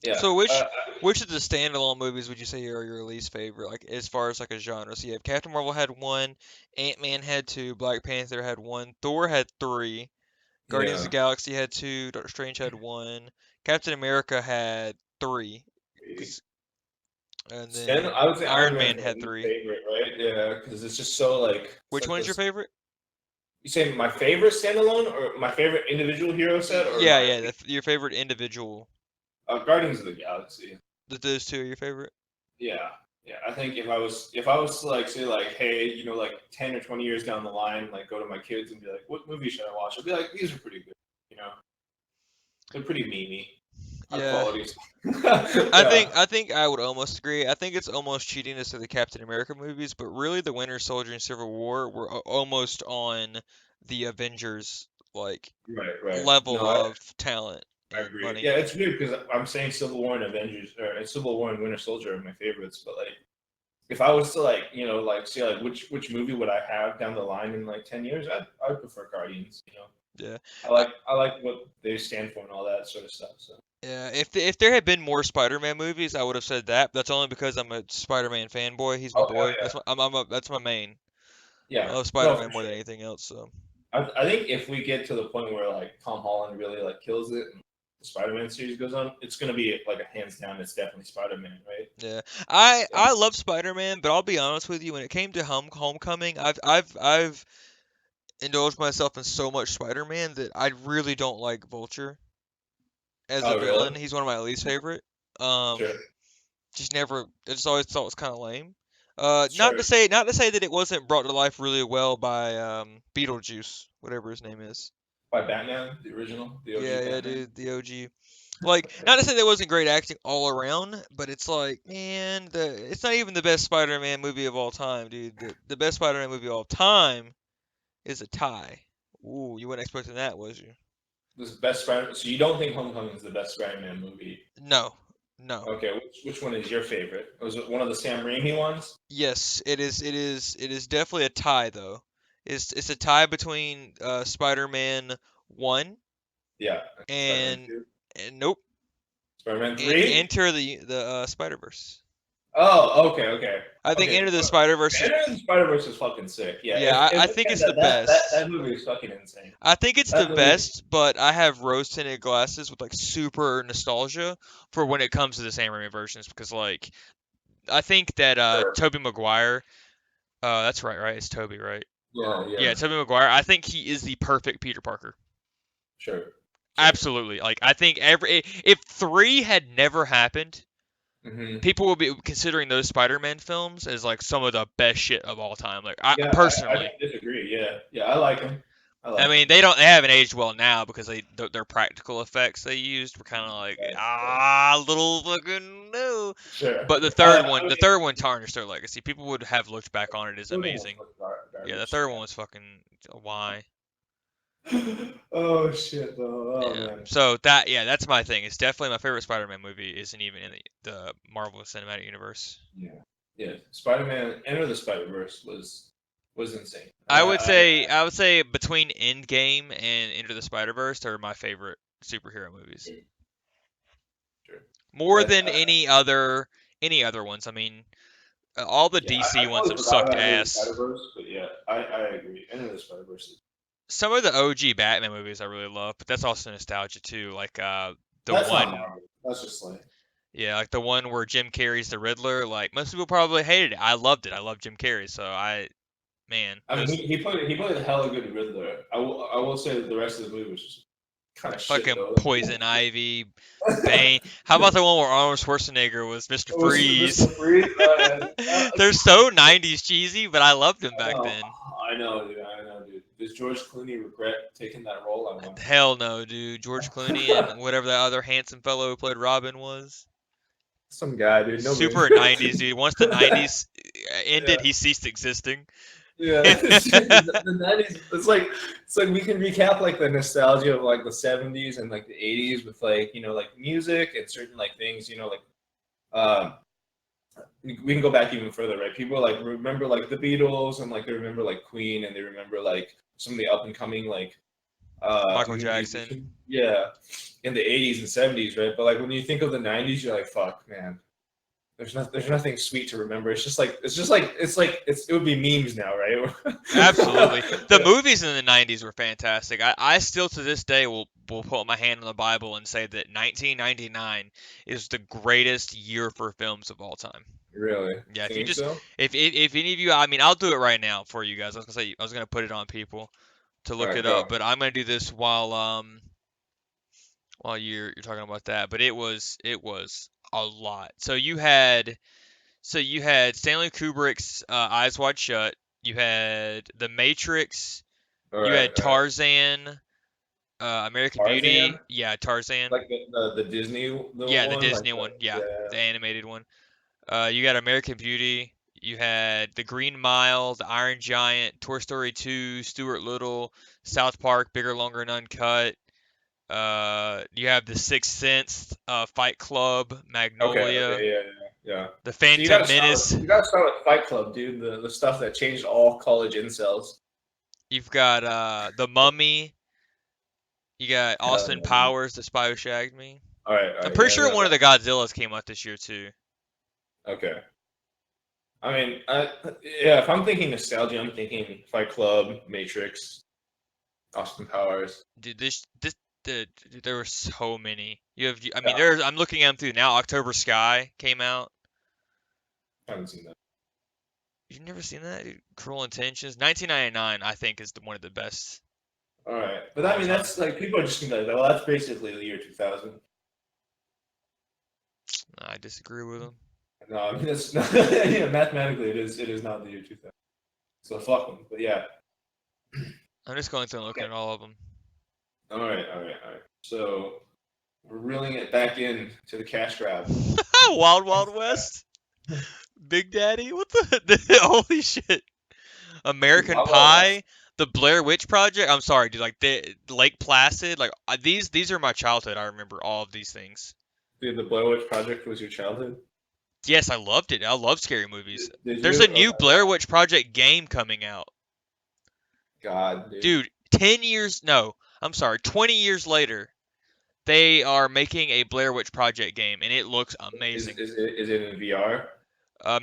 yeah, So which of the standalone movies would you say are your least favorite, like as far as like a genre? So you have Captain Marvel had 1, Ant-Man had 2, Black Panther had 1, Thor had 3, Guardians of the yeah. Galaxy had 2, Doctor Strange had 1, Captain America had 3, 'cause- and then I would say Iron Iron Man's Man my had least 3. favorite, right? Yeah, because it's just so like it's Which like one's your this. favorite? You say my favorite standalone or my favorite individual hero set or Yeah, my yeah, your favorite individual. Guardians of the Galaxy. Those two are your favorite? Yeah, yeah. I think if I was to like say like, hey, like 10 or 20 years down the line, like go to my kids and be like, what movie should I watch? I'd be like, these are pretty good. You know, they're pretty memey, high Yeah. quality. I Yeah. think I think I would almost agree. I think it's almost cheating to say the Captain America movies, but really the Winter Soldier and Civil War were almost on the Avengers like Right, right. level No, I, of talent I and agree. money. Yeah, it's weird because I'm saying Civil War and Avengers or Civil War and Winter Soldier are my favorites, but like if I was to like like see like which movie would I have down the line in like 10 years, I'd prefer Guardians. Yeah. I I, like I like what they stand for and all that sort of stuff. So yeah, if there had been more Spider-Man movies, I would have said that. That's only because I'm a Spider-Man fanboy. He's my okay, boy. yeah, That's my main. I yeah, love no, for Spider-Man more than sure. anything else, so I think if we get to the point where like Tom Holland really like kills it and the Spider-Man series goes on, it's gonna be like a hands down. It's definitely Spider-Man, right? yeah. I So I love Spider-Man, but I'll be honest with you, when it came to Homecoming, I've indulged myself in so much Spider-Man that I really don't like Vulture as a oh really? villain. He's one of my least favorite. Um, Sure, just never. I just always thought it was kind of lame. Not to sure. say that it wasn't brought to life really well by Beetlejuice, whatever his name is. By Batman, the original, the Yeah, OG yeah, Batman. dude, the OG. Like, not to say there wasn't great acting all around, but it's like, man, it's not even the best Spider-Man movie of all time, dude. The best Spider-Man movie of all time is a tie. Ooh, you weren't expecting that, was you? This best Spider. So you don't think Homecoming is the best Spider-Man movie? No, no. Okay, which one is your favorite? Was it one of the Sam Raimi ones? Yes, it is. It is. It is definitely a tie, though. It's a tie between Spider-Man 1 Yeah. Spider-Man and, 2. nope, Spider-Man and 3. Enter the Spider-Verse. Oh, okay, okay, I think okay. Enter the Spider-Verse is, Enter the Spider-Verse is fucking sick. Yeah, yeah, I think yeah, it's the that best. movie is fucking insane. I think it's the That movie. best, but I have rose-tinted glasses with like super nostalgia for when it comes to the Sam Raimi versions because like I think that Sure. Tobey Maguire, that's right, right? It's Tobey, right? Yeah, Yeah, yeah. Tobey Maguire. I think he is the perfect Peter Parker. Sure. Sure. Absolutely. Like I think if 3 had never happened, Hmm. people will be considering those Spider-Man films as like some of the best shit of all time. Like I Yeah, I personally, don't disagree. Yeah, yeah. I like him. I I like him. mean, they haven't aged well now because their practical effects they used were kind of like Right, right. little fucking no. Sure. But I the mean, third one tarnished their legacy. People would have looked back on it as those almost amazing. look Yeah, the garbage. third one was fucking why. Oh shit, though. Oh Yeah. man. So that yeah, that's my thing. It's definitely my favorite Spider-Man movie isn't even in the Marvel Cinematic Universe. Yeah. Yeah. Spider-Man Enter the Spider-Verse was insane. I would say between Endgame and Into the Spider-Verse are my favorite superhero movies. Sure. Sure. More I, than I any other ones. I mean, all the yeah, DC I ones totally have forgot sucked about Enter the ass. Spider-Verse, but yeah, I agree. Enter the Spider-Verse. Some of the OG Batman movies I really love, but that's also nostalgia too. Like the That's not one, Marvel. That's just like yeah, like the one where Jim Carrey's the Riddler. Like most people probably hated it. I loved it. I love Jim Carrey, so man, I mean those he played a hella good Riddler. I will say that the rest of the movie was just kind of shit fucking though. Poison Ivy, Bane. How about the one where Arnold Schwarzenegger was Mr. It was Freeze? Mr. Freeze. They're so 90s cheesy, but I loved him I back know, then. I know, dude. I know, dude. Does George Clooney regret taking that role? I wonder. Hell no, dude. George Clooney and whatever that other handsome fellow who played Robin was. Some guy, dude. Nobody. Super 90s, dude. Once the 90s Yeah, ended, he ceased existing. yeah. The 90s. It's like we can recap like the nostalgia of like the 70s and like the 80s with like like music and certain like things like um we can go back even further, right? People like remember like the Beatles and like they remember like Queen and they remember like some of the up and coming like Michael Jackson. musicians. Yeah, in the 80s and 70s, right? But like when you think of the 90s, you're like, fuck, man. There's nothing sweet to remember. It would be memes now, right? Absolutely. The movies in the 90s were fantastic. I still to this day will put my hand on the Bible and say that 1999 is the greatest year for films of all time. Really? Yeah, if you Think just so? if any of you, I mean, I'll do it right now for you guys. I was gonna put it on people to All look right, it go. up, but I'm gonna do this while you're talking about that. But it was a lot. So you had Stanley Kubrick's Eyes Wide Shut. You had The Matrix. All You right, had all right. Tarzan, American Tarzan, Beauty. Yeah, Tarzan. like the Disney the Yeah, the one, like Disney one. Yeah, yeah. the animated one. You got American Beauty. You had The Green Mile, The Iron Giant, Toy Story 2, Stuart Little, South Park, Bigger, Longer, and Uncut. You have The Sixth Sense, Fight Club, Okay, Magnolia, okay, yeah, yeah, yeah. The So Phantom Menace. you gotta start with Fight Club, dude. The stuff that changed all college incels. You've got The Mummy. You got Hell Austin yeah, dude. Powers, The Spy Who Shagged Me. All I'm right, pretty yeah, sure one of the Godzillas came out this year too. okay. I mean, yeah, if I'm thinking nostalgia, I'm thinking Fight Club, Matrix, Austin Powers. Dude, there were so many. I mean, Yeah, I'm looking at them through now. October Sky came out. I haven't seen that. You've never seen that? Dude? Cruel Intentions. 1999, I think, is one of the best All right, of but I all mean, time. that's like people are just gonna be like, well, that's basically the year 2000. I disagree with them. No, I mean, it's not, yeah, mathematically, it is not the year 2000. So fuck them. But yeah, I'm just going through and looking okay. at all of them. All right, all right, all right. So we're reeling it back in to the cash grab. Wild Wild West. Big Daddy. What the holy shit. Dude, American Wild Wild West. Pie. The Blair Witch Project. I'm sorry, dude. Like the Lake Placid. Like these are my childhood. I remember all of these things. Dude, the Blair Witch Project was your childhood? Yes, I loved it. I love scary movies. Did There's you? a Okay. new Blair Witch Project game coming out. God, dude. Dude, 10 years, no, I'm sorry, 20 years later, they are making a Blair Witch Project game, and it looks amazing. Is it in VR?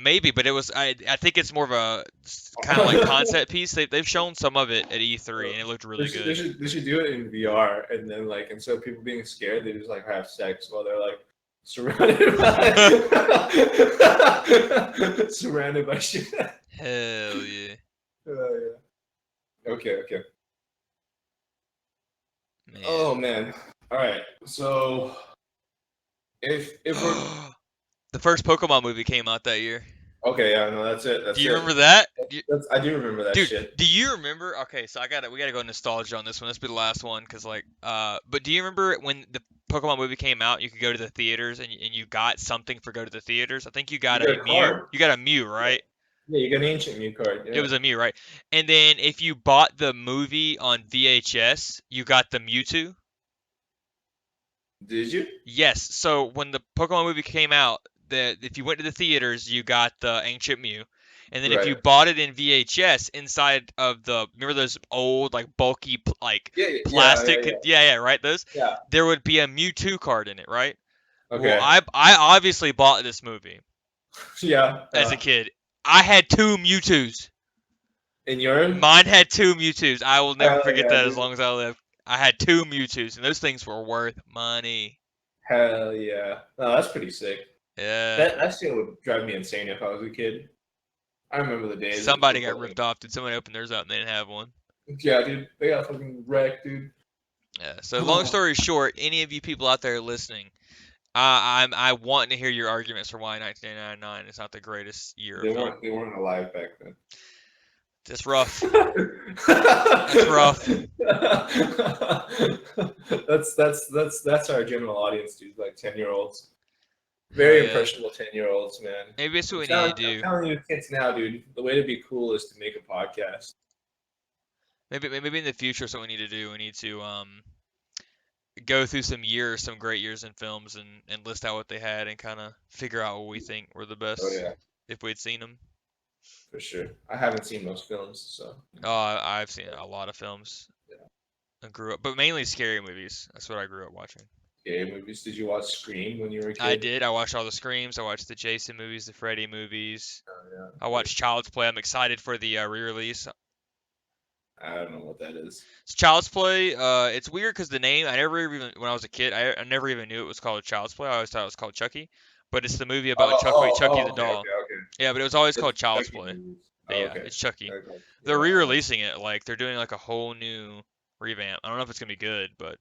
Maybe, but I think it's more of a kind of like concept piece. They've shown some of it at E3, and it looked really good. They should do it in VR, and then like instead of people being scared, they just like have sex while they're like surrounded by surrounded by shit. Hell yeah. Yeah. Okay. Man. Oh man. All right. So if we're The first Pokemon movie came out that year. okay, yeah, no, that's it. That's Do you it. remember that? I do remember that Dude, shit. do you remember? Okay, so we gotta go nostalgia on this one. This will be the last one, cause but do you remember when the Pokemon movie came out? You could go to the theaters and you got something for go to the theaters. I think you got You got a a Mew. card. You got a Mew, right? Yeah, you got an ancient Mew card. It Yeah. was a Mew, right? And then if you bought the movie on VHS, you got the Mewtwo. Did you? Yes. So when the Pokemon movie came out, if you went to the theaters, you got the ancient Mew. And then if you Right. bought it in VHS, inside of remember those old like bulky plastic, yeah, right, those, Yeah. there would be a Mewtwo card in it, right? Okay. Well, I obviously bought this movie Yeah. as a kid. I had two Mewtwo's. In your Mine had two Mewtwo's. I will never Hell forget yeah, that as dude. long as I live. I had two Mewtwo's, and those things were worth money. Hell yeah. No, that's pretty sick. Yeah. That shit would drive me insane if I was a kid. I remember the days. Somebody got ripped off. Did someone open theirs up and they didn't have one? Yeah, dude. They got fucking wrecked, dude. Yeah. So long story short, any of you people out there listening, I want to hear your arguments for why 1999 is not the greatest year of film. They weren't alive back then. That's rough. That's rough. That's our general audience, dude. Like 10-year-olds. Very Yeah. impressionable 10-year-olds, man. Maybe that's what we I'm need to do. I'm telling you, kids now, dude. The way to be cool is to make a podcast. Maybe in the future, that's what we need to do. We need to go through some great years in films, and list out what they had and kind of figure out what we think were the best Oh yeah, if we'd seen them. for sure. I haven't seen most films, so. I've seen a lot of films. Yeah. I grew up, but mainly scary movies. That's what I grew up watching. Yeah, movies. Did you watch Scream when you were a kid? I did. I watched all the Screams. I watched the Jason movies, the Freddy movies. Oh, yeah. I watched Child's Play. I'm excited for the re-release. I don't know what that is. It's Child's Play. It's weird because the name, I never even, when I was a kid, I never even knew it was called Child's Play. I always thought it was called Chucky. But it's the movie about Chucky the doll. Okay. Yeah, but it was always It's called Child's Chucky Play. movies. But Oh, yeah, okay. it's Chucky. Okay. They're Yeah. re-releasing it. Like, they're doing like a whole new revamp. I don't know if it's going to be good, but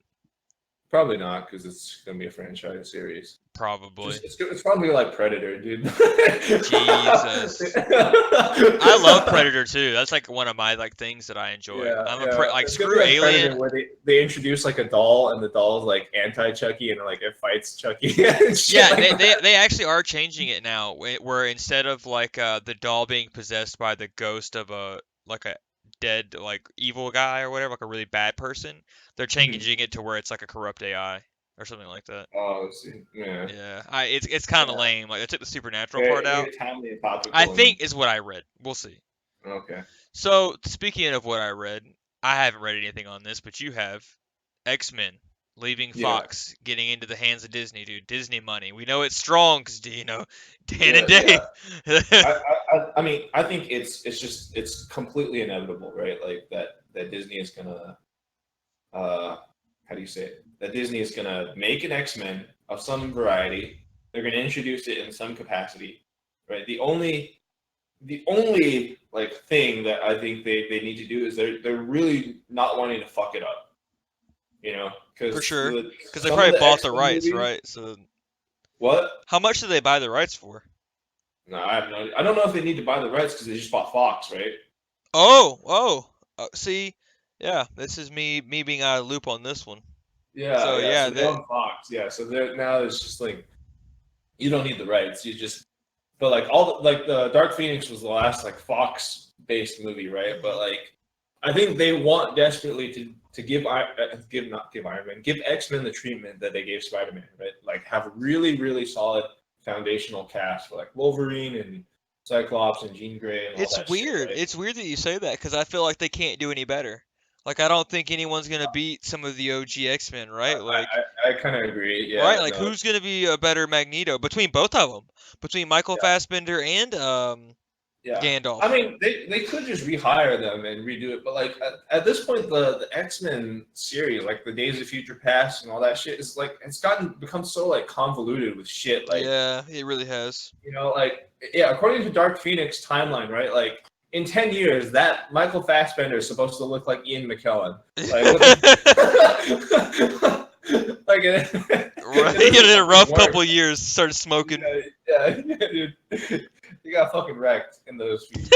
Probably not, because it's gonna be a franchise series. probably. It's probably like Predator, dude. Jesus. I love Predator too. That's like one of my like things that I enjoy. Yeah, I'm yeah. like It's gonna screw be like Predator, Alien. where they introduce like a doll, and the doll is like anti-Chucky, and like it fights Chucky. And shit Yeah, like that. they actually are changing it now, where instead of like the doll being possessed by the ghost of a dead like evil guy or whatever, like a really bad person, they're changing it to where it's like a corrupt AI or something like that. Oh, see, yeah. Yeah, it's kind of Yeah. lame. Like, they took the supernatural part out. Very timely and topical. I think is what I read. We'll see. Okay. So speaking of what I read, I haven't read anything on this, but you have. X-Men leaving Yeah. Fox, getting into the hands of Disney, dude. Disney money. We know it's strong because Dan Yeah, and Dave. I mean, I think it's completely inevitable, right? Like that Disney is gonna, how do you say it? That Disney is gonna make an X-Men of some variety. They're gonna introduce it in some capacity, right? The only like thing that I think they need to do is they're really not wanting to fuck it up, you know? Cause For sure. Because they some of probably the bought the X-Men rights, movies- right? So What? how much did they buy the rights for? No, I have no. I don't know if they need to buy the rights because they just bought Fox, right? See, yeah, this is me being out of loop on this one. Yeah. So, yeah, they own Fox. Yeah. So they're now it's just like you don't need the rights. You just but like the Dark Phoenix was the last like Fox based movie, right? But like I think they want desperately to give Iron Man, give X-Men the treatment that they gave Spider-Man, right? Like have a really really solid foundational cast for like Wolverine Cyclops and Jean Grey and all It's that shit, weird. right? It's weird that you say that because I feel like they can't do any better. Like I don't think anyone's gonna beat some of the OG X-Men, right? Like I kind of agree. right? Yeah, Like no, who's gonna be a better Magneto between both of them? Between Michael yeah, Fassbender and yeah. I Gandalf. mean, they could just rehire them and redo it, but like at this point, the X Men series, like the Days of Future Past and all that shit, is like it's gotten become so like convoluted with shit. Like Yeah, it really has. like yeah, according to Dark Phoenix timeline, right? Like in 10 years, that Michael Fassbender is supposed to look like Ian McKellen. Like what the like Right, it doesn't in a fucking rough work. couple years, started smoking. Yeah, dude. You got fucking wrecked in those feet.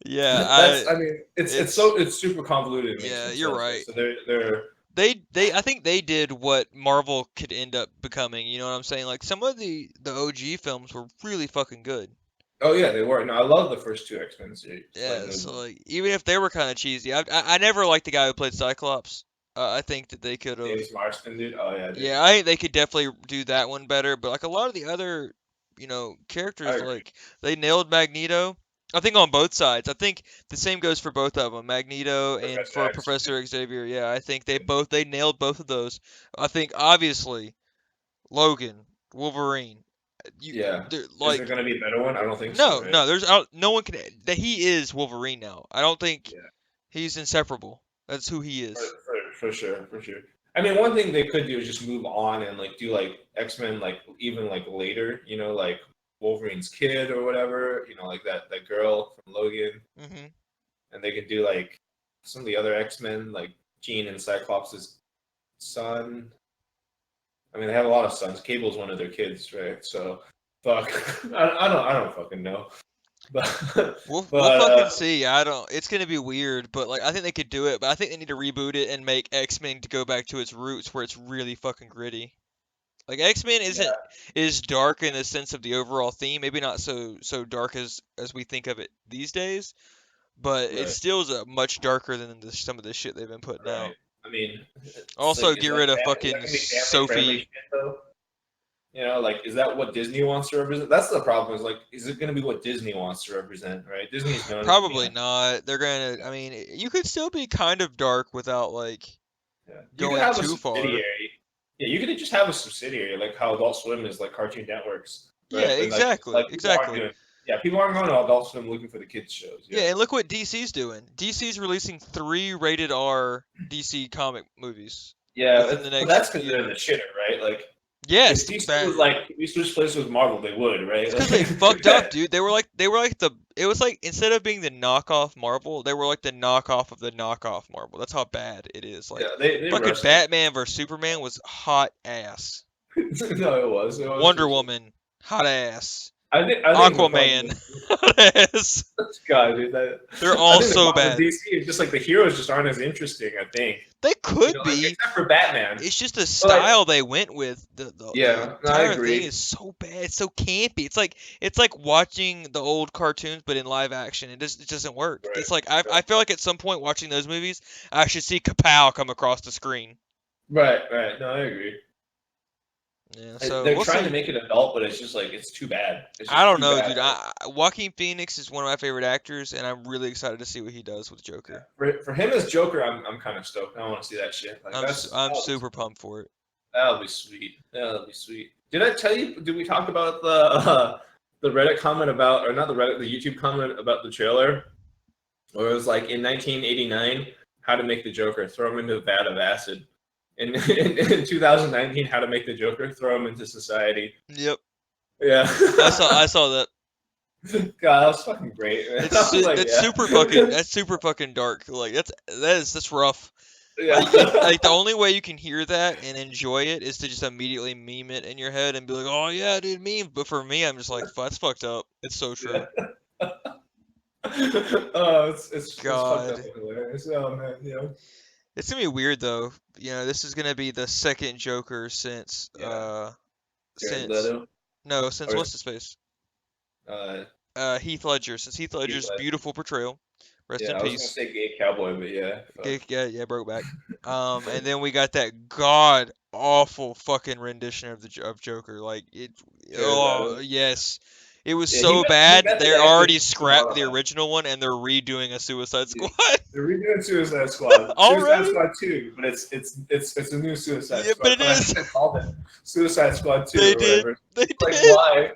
Yeah, I mean, it's it's super convoluted. It makes yeah, no you're sense. Right? right. So they're I think they did what Marvel could end up becoming. You know what I'm saying? Like some of the OG films were really fucking good. oh yeah, they were. No, I love the first two X Men series, like Yeah, so movies. like even if they were kind of cheesy, I never liked the guy who played Cyclops. I think that they could have. James Marston, dude. Oh yeah, dude. Yeah, I think they could definitely do that one better. But like a lot of the other, I characters, agree. like they nailed Magneto. I think on both sides. I think the same goes for both of them, Magneto and Professor for X. Professor Xavier. Yeah, I think they nailed both of those. I think obviously Logan, Wolverine. You, Yeah. they're Is there like gonna be a better one? I don't think so, no, right? no. No one can that he is Wolverine now. I don't think Yeah. he's inseparable. That's who he For, is. for sure, for sure. I mean, one thing they could do is just move on and like do like X Men like even like later, like Wolverine's kid or whatever, like that girl from Logan, Hmm. and they could do like some of the other X Men like Jean and Cyclops' son. I mean, they have a lot of sons. Cable's one of their kids, right? So, fuck, I don't fucking know, but We'll but fucking see. I don't. It's gonna be weird, but like I think they could do it. But I think they need to reboot it and make X-Men to go back to its roots, where it's really fucking gritty. Like X-Men isn't yeah, is dark in the sense of the overall theme. Maybe not so dark as we think of it these days, but it right, still is much darker than some of the shit they've been putting right. out. I mean, it's like, Also, get rid of is that fucking gonna be family friendly Sophie. shit though? Like, is that what Disney wants to represent? That's the problem. Is like, is it going to be what Disney wants to represent? Right? Disney's known as being Probably like, not. They're gonna. I mean, you could still be kind of dark without like yeah. You could going have a too far. subsidiary. Yeah, you could just have a subsidiary, like how Adult Swim is like Cartoon Networks, Yeah, right? But exactly, like people aren't exactly. doing. Yeah, people aren't going to Adult Swim looking for the kids shows. Yeah, Yeah, and look what DC's doing. DC's releasing 3 rated R DC comic movies yeah. within the But next that's because they're in year. the shitter, right? Like, if Yes, DC bad. was like, if we switched places with Marvel, they would, right? It's because they fucked up, dude. They were like the. It was like instead of being the knockoff Marvel, they were like the knockoff of the knockoff Marvel. That's how bad it is. Yeah, Like they fucking rushed it. Batman versus Superman was hot ass. No, it was for Wonder sure. Woman, hot ass. I think the problem Aquaman, hot ass. is, God, dude, They're I all think the so problem with bad. DC is just like the heroes just aren't as interesting. I think They could like be. except for Batman, It's just the but like style they went with. The yeah, no, I entire thing agree. is so bad. It's so campy. It's like watching the old cartoons but in live action. It doesn't work. Right, It's like I feel like at some point watching those movies, I should see Kapow come across the screen. right. No, I agree. Yeah, so They're we'll trying to see. make it adult, but it's just like it's too bad. It's I just don't too know, bad. dude. Joaquin Phoenix is one of my favorite actors, and I'm really excited to see what he does with Joker. For him as Joker, I'm kind of stoked. I want to see that shit. Like I'm super pumped for it. that'll be sweet. That'll be sweet. Did I tell you? Did we talk about the Reddit comment about, or not the Reddit, the YouTube comment about the trailer? Where it was like in 1989, how to make the Joker, throw him into a vat of acid. In 2019, how to make the Joker, throw him into society. Yep, Yeah. I saw that. God, that was fucking great, man. I was like, That's yeah. super fucking dark. Like that's rough. Yeah. Like the only way you can hear that and enjoy it is to just immediately meme it in your head and be like, "Oh yeah, dude, meme." But for me, I'm just like, "That's fucked up." It's so true. Yeah. Oh, it's fucked up God, and hilarious. Oh man, yeah. it's gonna be weird though. This is gonna be the second Joker Yeah. Jared since Leto no, since or what's his face? uh Heath Ledger. Since Heath Heath Ledger's Ledger. beautiful portrayal. Rest Yeah, in I was gonna peace. say gay cowboy, but yeah, fuck. Yeah, Brokeback. And then we got that god awful fucking rendition of of Joker. Like it. Jared Oh Leto. yes, it was Yeah, so he bad that method they're already acted too scrapped hard the on that. original one and they're redoing a Suicide Yeah. Squad They're redoing Suicide Squad. Suicide already. Squad 2, but it's a new Suicide Yeah, but Squad. it But I is. think they called it Suicide Squad 2 They or did. whatever. They Like did. why?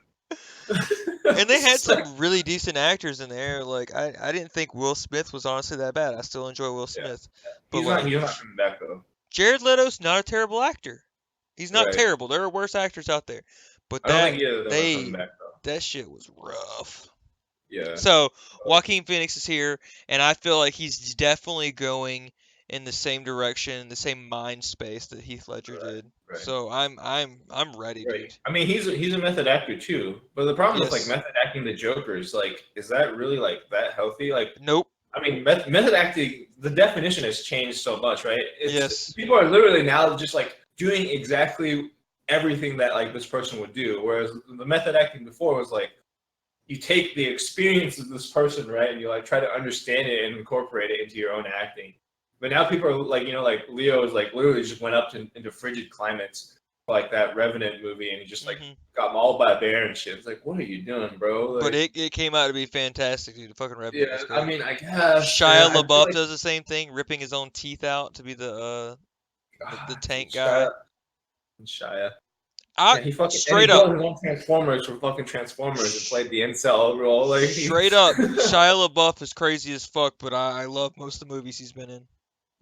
And they had It's like, some really decent actors in there. Like I didn't think Will Smith was honestly that bad. I still enjoy Will yeah, Smith, but he's like not coming back though. Jared Leto's not a terrible actor. He's not Right. terrible. There are worse actors out there, but I don't think either of them are coming they back though. that shit was rough. Yeah. So Joaquin Phoenix is here, and I feel like he's definitely going in the same direction, the same mind space that Heath Ledger did. Right. Right. So I'm ready, Right. dude. I mean, he's a method actor too. But the problem with like Yes. method acting the Joker is like, is that really like that healthy? Like, Nope. I mean, method acting, the definition has changed so much, right? It's Yes. people are literally now just like doing exactly everything that like this person would do, whereas the method acting before was like you take the experience of this person, right, and you like try to understand it and incorporate it into your own acting. But now people are like, like Leo is like literally just went up into frigid climates, like that Revenant movie, and he just like Hmm. got mauled by a bear and shit. It's like, what are you doing, bro? But Like, it came out to be fantastic, dude. The fucking Revenant yeah, was I great. mean, I guess, man, Shia I feel LaBeouf like does the same thing, ripping his own teeth out to be the tank guy. Shia, Shia. I Yeah, he straight up, built his own Transformers for fucking Transformers and played the incel role. Like he, straight up, Shia LaBeouf is crazy as fuck, but I love most of the movies he's been in.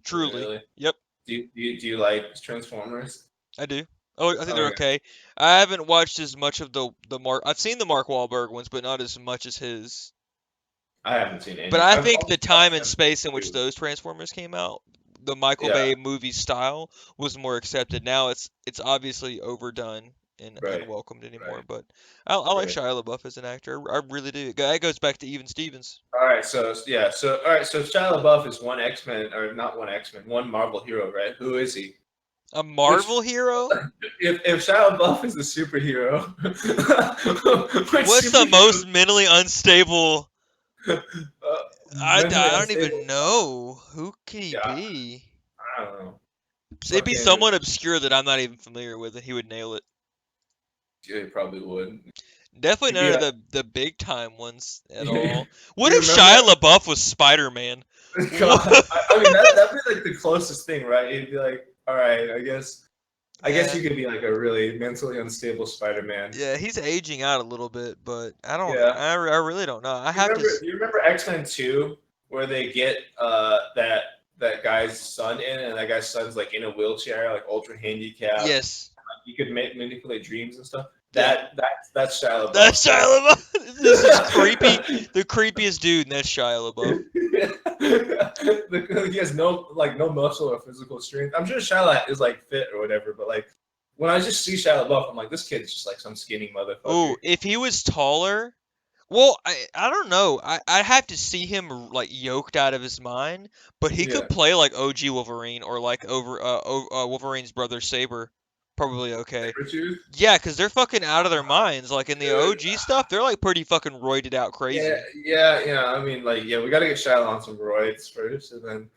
Truly. really. Yep, Do you like Transformers? I do. Oh, I think they're Okay, okay. I haven't watched as much of the Mark. I've seen the Mark Wahlberg ones, but not as much as his. I haven't seen But any. I I've think the only watched time and them space in which two. those Transformers came out, the Michael Yeah, Bay movie style was more accepted. Now it's obviously overdone and right, unwelcomed anymore. right, But I like right. Shia LaBeouf as an actor. I really do. That goes back to Even Stevens. All right, so yeah, so all right, so Shia LaBeouf is one X Men or not one X Men, one Marvel hero, right? Who is he? A Which Marvel hero? if Shia LaBeouf is a superhero, which What's the superhero? most mentally unstable? I Mentally don't even unstable. know. Who can he Yeah, be? I don't know. It'd be Fucking, someone obscure that I'm not even familiar with, and he would nail it. yeah, you probably would. Definitely He'd be none of like, the big time ones at do all. What you if remember? Shia LaBeouf was Spider-Man? God, What? I mean that'd be like the closest thing, right? You'd be like, all right, I guess Yeah, you could be like a really mentally unstable Spider-Man. yeah, he's aging out a little bit, but I don't. Yeah. I really don't know. I You have to. remember? You remember X-Men 2, where they get that guy's son in, and that guy's son's like in a wheelchair, like ultra handicapped. Yes. You could manipulate dreams and stuff. Yeah. That's Shia LaBeouf. That's Shia LaBeouf. This is creepy. The creepiest dude, and that's Shia LaBeouf. He has no muscle or physical strength. I'm sure Shia is like fit or whatever, but like when I just see Shia LaBeouf, I'm like, this kid's just like some skinny motherfucker. Oh, if he was taller, well, I don't know. I have to see him like yoked out of his mind, but he Yeah, could play like OG Wolverine or like Wolverine's brother Saber. Probably okay. Sabretooth. Yeah, because they're fucking out of their minds. Like in the Dude, OG stuff, they're like pretty fucking roided out yeah, crazy. yeah. I mean, like, yeah, we got to get Shia on some roids first, and then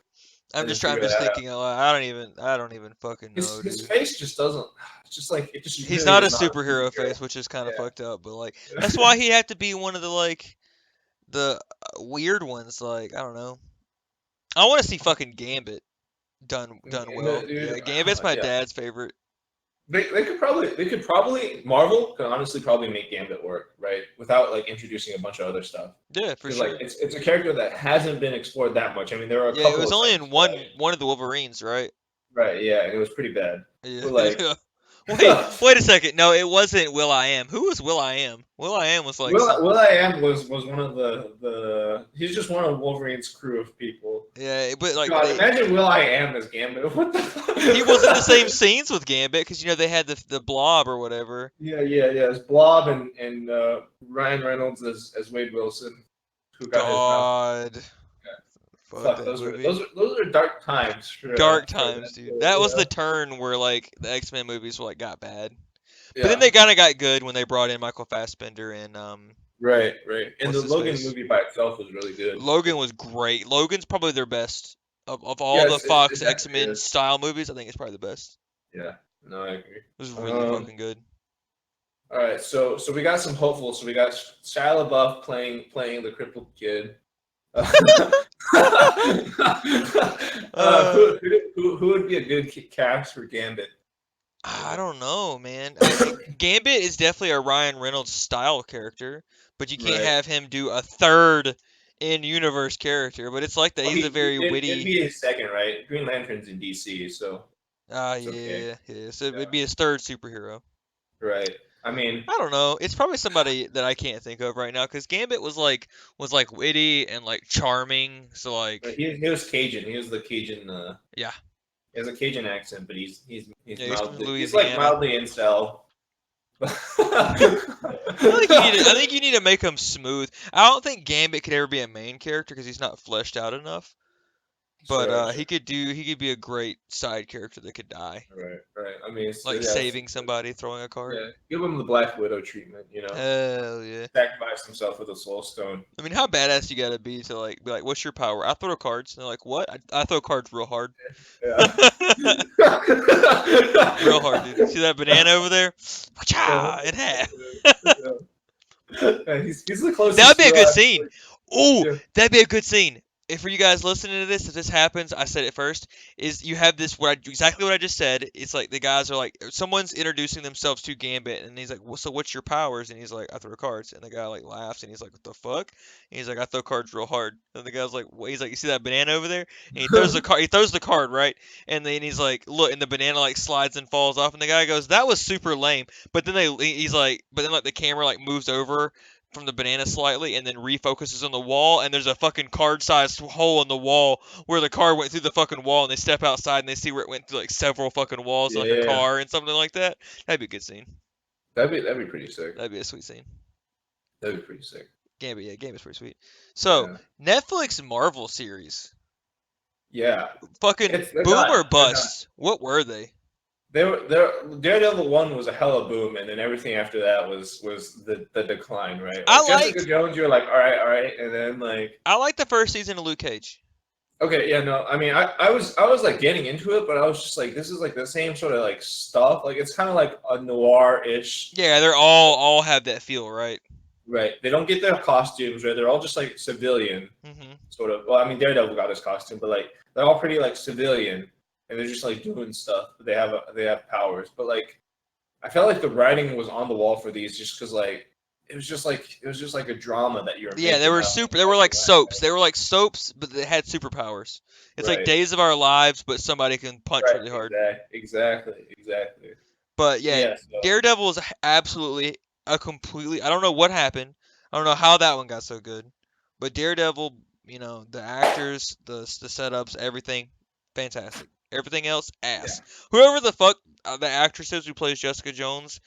I'm figure just that out. thinking. I don't even fucking know, His dude. face just doesn't. It's just like it just He's really not a is not a superhero superhero. face, which is kind of Yeah. fucked up. But like, that's why he had to be one of the like the weird ones. Like, I don't know. I want to see fucking Gambit done well. Dude, Yeah, Gambit's my yeah. dad's favorite. They could probably Marvel could honestly probably make Gambit work, right? Without like introducing a bunch of other stuff. Yeah, for Because like sure. it's a character that hasn't been explored that much. I mean, there are a Yeah, it couple was of only things, in right? one of the Wolverines, right? Right, yeah, and it was pretty bad. Yeah. But like Wait a second. No, it wasn't Will I Am. Who was Will I Am? Will I Am was like some. Will I Am was one of the he's just one of Wolverine's crew of people. Yeah, but like God, imagine Will I Am as Gambit. What the fuck? he was in the same scenes with Gambit because they had the blob or whatever. Yeah. It's Blob and Ryan Reynolds as Wade Wilson, who got his mouth. God, fuck Fuck, that those were movie. those are dark times Dark for times, that. dude. That was Yeah. the turn where like the X-Men movies were like got bad. But then Yeah. they kind of got good when they brought in Michael Fassbender and Right, right. And What's the his Logan face? movie by itself was really good. Logan was great. Logan's probably their best of all the Yes, Fox it definitely X-Men is. style movies. I think it's probably the best. Yeah, no, I agree. It was really Um, fucking good. all right, so we got some hopefuls. So we got Shia LaBeouf playing the crippled kid. Uh, Who would be a good cast for Gambit? I don't know, man. Gambit is definitely a Ryan Reynolds style character, but you can't Right. have him do a third in-universe character. But it's like that. Well, He's a very it'd witty. be his second, right? Green Lantern's in DC, so Ah, it's okay. yeah. So it'd Yeah. be his third superhero. Right. I mean, I don't know. It's probably somebody that I can't think of right now because Gambit was like witty and like charming. So like, he was Cajun. He was the Cajun. yeah, He has a Cajun accent, but he's yeah. He's from mildly he's like Louisiana. mildly incel. I think you need to make him smooth. I don't think Gambit could ever be a main character because he's not fleshed out enough. But Sure, sure. he could be a great side character that could die, Right, right. I mean, like yeah, saving somebody, throwing a card. yeah. Give him the Black Widow treatment, Hell yeah. Sacrifice himself with a soul stone. I mean, how badass you gotta be to like be like, what's your power? I throw cards. And they're like, what? I throw cards real hard. Yeah. Real hard, dude. See that banana over there? Wachah! In half. He's the closest. That'd be a good to scene. Ooh, yeah. that'd be a good scene. If for you guys listening to this, if this happens, I said it first. Is you have this exactly what I just said. It's like the guys are like someone's introducing themselves to Gambit, and he's like, well, "So what's your powers?" And he's like, "I throw cards." And the guy like laughs, and he's like, "What the fuck?" And he's like, "I throw cards real hard." And the guy's like, well, he's like, "You see that banana over there?" And he throws the card. He throws the card right, and then he's like, "Look," and the banana like slides and falls off, and the guy goes, "That was super lame." But then he's like, but then like the camera like moves over from the banana slightly and then refocuses on the wall, and there's a fucking card-sized hole in the wall where the car went through the fucking wall, and they step outside and they see where it went through like several fucking walls like a Yeah, car and something like that. That'd be a good scene. that'd be pretty sick. That'd be a sweet scene. That'd be pretty sick. Gambit's pretty sweet. So Yeah, Netflix Marvel series, yeah. fucking They're boom not. or They're not. bust. What were they? Daredevil one was a hella boom, and then everything after that was the decline, right? I Like Jessica liked Jones, you're like, all right, and then like, I liked the first season of Luke Cage. okay, yeah, no, I mean, I was like getting into it, but I was just like, this is like the same sort of like stuff. Like it's kind of like a noir-ish. Yeah, they're all have that feel, right? Right. They don't get their costumes, right? They're all just like civilian, Mhm. sort of. Well, I mean, Daredevil got his costume, but like they're all pretty like civilian, and they're just like doing stuff. They have powers, but like I felt like the writing was on the wall for these, just because like it was just like a drama that you were Yeah, they making were up. super. They were like soaps. They were like soaps, but they had superpowers. It's like Right. Days of Our Lives, but somebody can punch Right. really hard. Exactly. But yeah, Yeah. So Daredevil is absolutely a completely. I don't know what happened. I don't know how that one got so good. But Daredevil, the actors, the setups, everything, fantastic. Everything else, yeah. ass. Whoever the fuck the actress is who plays Jessica Jones,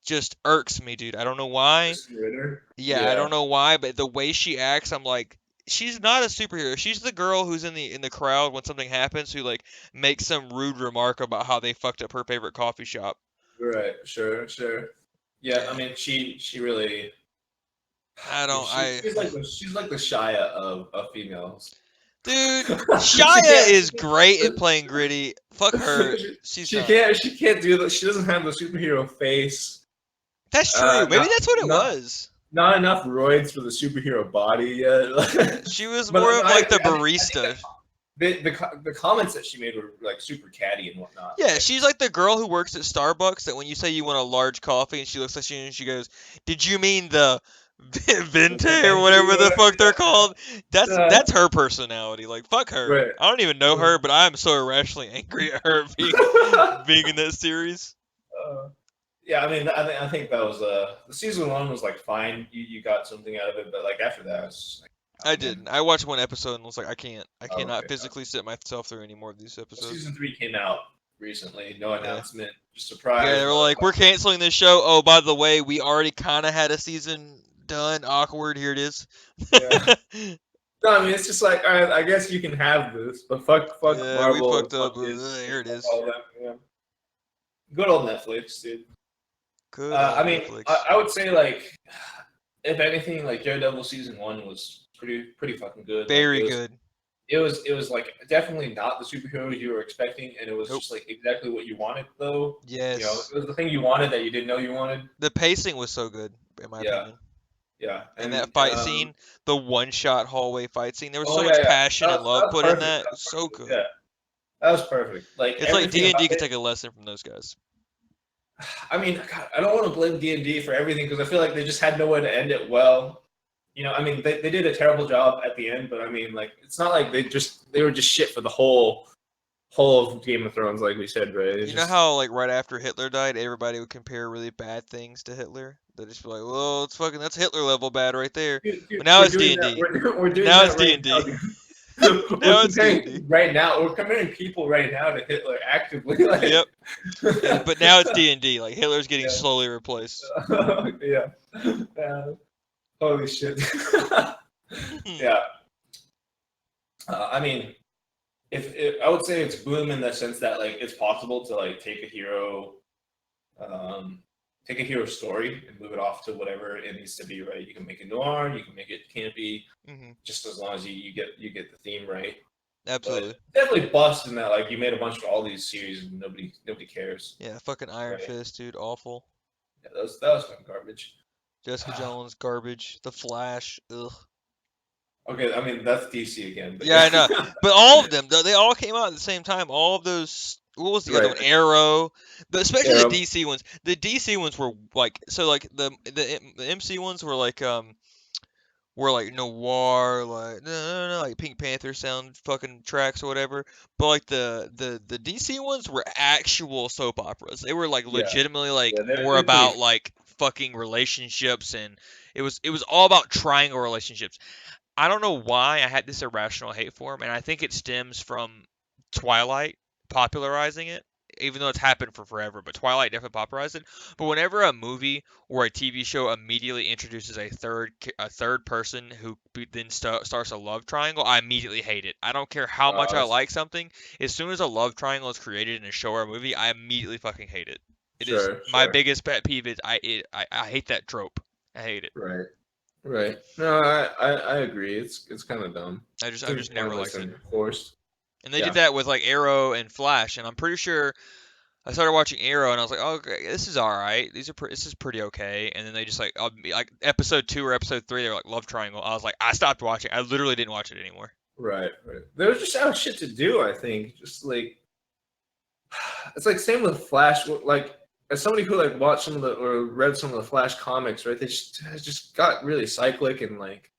just irks me, dude. I don't know why. Kristen Ritter. Yeah, I don't know why, but the way she acts, I'm like, she's not a superhero. She's the girl who's in the crowd when something happens, who like makes some rude remark about how they fucked up her favorite coffee shop. Right. Sure. Yeah. I Yeah, mean, she really. I don't. She's like the Shia of females. Dude, She Shia can't. is great at playing gritty. Fuck her. She's She not. can't. She can't do that. She doesn't have the superhero face. That's true. Maybe Not that's what it not was. not enough roids for the superhero body yet. She was But more no, of like the I think barista. the comments that she made were like super catty and whatnot. Yeah, she's like the girl who works at Starbucks that when you say you want a large coffee and she looks at you and she goes, "Did you mean the vente or whatever the fuck they're called?" That's her personality. Like fuck her. Right. I don't even know her, but I'm so irrationally angry at her being in that series. Yeah, I mean, I think that was the season one was like fine. You got something out of it, but like after that, it's just like, I oh, man. didn't. I watched one episode and was like, I cannot Okay. physically sit myself through any more of these episodes. Season 3 came out recently. No announcement. Just surprise. Yeah, they were like, we're canceling this show. Oh, by the way, we already kind of had a season done. Awkward. Here it is. Yeah. No, I mean it's just like, all right, I guess you can have this, but fuck Yeah, Marvel. we fucked and up. fuck Disney, Here it fuck is. all that, yeah. Good old Netflix, dude. Good I old mean, Netflix. I would say like if anything, like Daredevil season 1 was pretty fucking good. Like Very good. it was like definitely not the superhero you were expecting, and it was Nope. just like exactly what you wanted though. Yes. It was the thing you wanted that you didn't know you wanted. The pacing was so good, in my Yeah, opinion. yeah, And that and fight scene, the one-shot hallway fight scene, there was oh so yeah, much yeah, passion and that love was put in perfect. that. It That was was so perfect. good. Yeah, that was perfect. Like It's like everything D&D about could it. take a lesson from those guys. I mean, God, I don't want to blame D&D for everything because I feel like they just had no way to end it well. I mean, they did a terrible job at the end, but I mean, like, it's not like they were just shit for the whole of Game of Thrones, like we said, right? It's You know just how like right after Hitler died, everybody would compare really bad things to Hitler? They'd just be like, "Well, it's fucking that's Hitler level bad right there." dude, But now we're it's doing that. D&D. We're doing Now it's that right now, D&D. dude. We're Now it's comparing D&D. right now. We're comparing people right now to Hitler actively. Like, Yep. But now it's D&D. Like Hitler's getting yeah, slowly replaced. yeah. Holy shit. Yeah. I mean, if I would say it's boom in the sense that like it's possible to like um, take a hero story and move it off to whatever it needs to be. Right? You can make it noir, you can make it campy, Hmm. just as long as you get the theme right. But Absolutely. definitely bust in that like you made a bunch of all these series and nobody cares. Yeah, fucking Iron Right? Fist, dude, awful. Yeah, that was fucking garbage. Jessica Jones, garbage. The Flash, ugh. Okay, I mean that's DC again, but Yeah, yeah. I know. But all of them, they all came out at the same time. All of those. What was the other Right. one? Arrow. But especially the Arrow. DC ones. The DC ones were like so like the MC ones were like noir, like no, like Pink Panther sound fucking tracks or whatever. But like the DC ones were actual soap operas. They were like Yeah. legitimately like Yeah, more they're pretty. about like fucking relationships and it was all about triangle relationships. I don't know why I had this irrational hate for him, and I think it stems from Twilight popularizing it, even though it's happened for forever. But Twilight definitely popularized it. But whenever a movie or a TV show immediately introduces a third person who then starts a love triangle, I immediately hate it. I don't care how much I Uh, like something. As soon as a love triangle is created in a show or a movie, I immediately fucking hate it. It is sure, my sure. biggest pet peeve. I hate that trope. I hate it. Right. Right. No, I agree. It's kind of dumb. I've Seems just never pointless liked it. and forced. And they did Yeah. that with like Arrow and Flash, and I'm pretty sure I started watching Arrow and I was like, oh, okay, this is all right. This is pretty okay. And then they just like like episode 2 or episode 3, they were like love triangle. I was like, I stopped watching. I literally didn't watch it anymore. Right. Right. They were just out of shit to do. I think. Just like it's like same with Flash. Like as somebody who like watched some of the or read some of the Flash comics, right? They just got really cyclic and like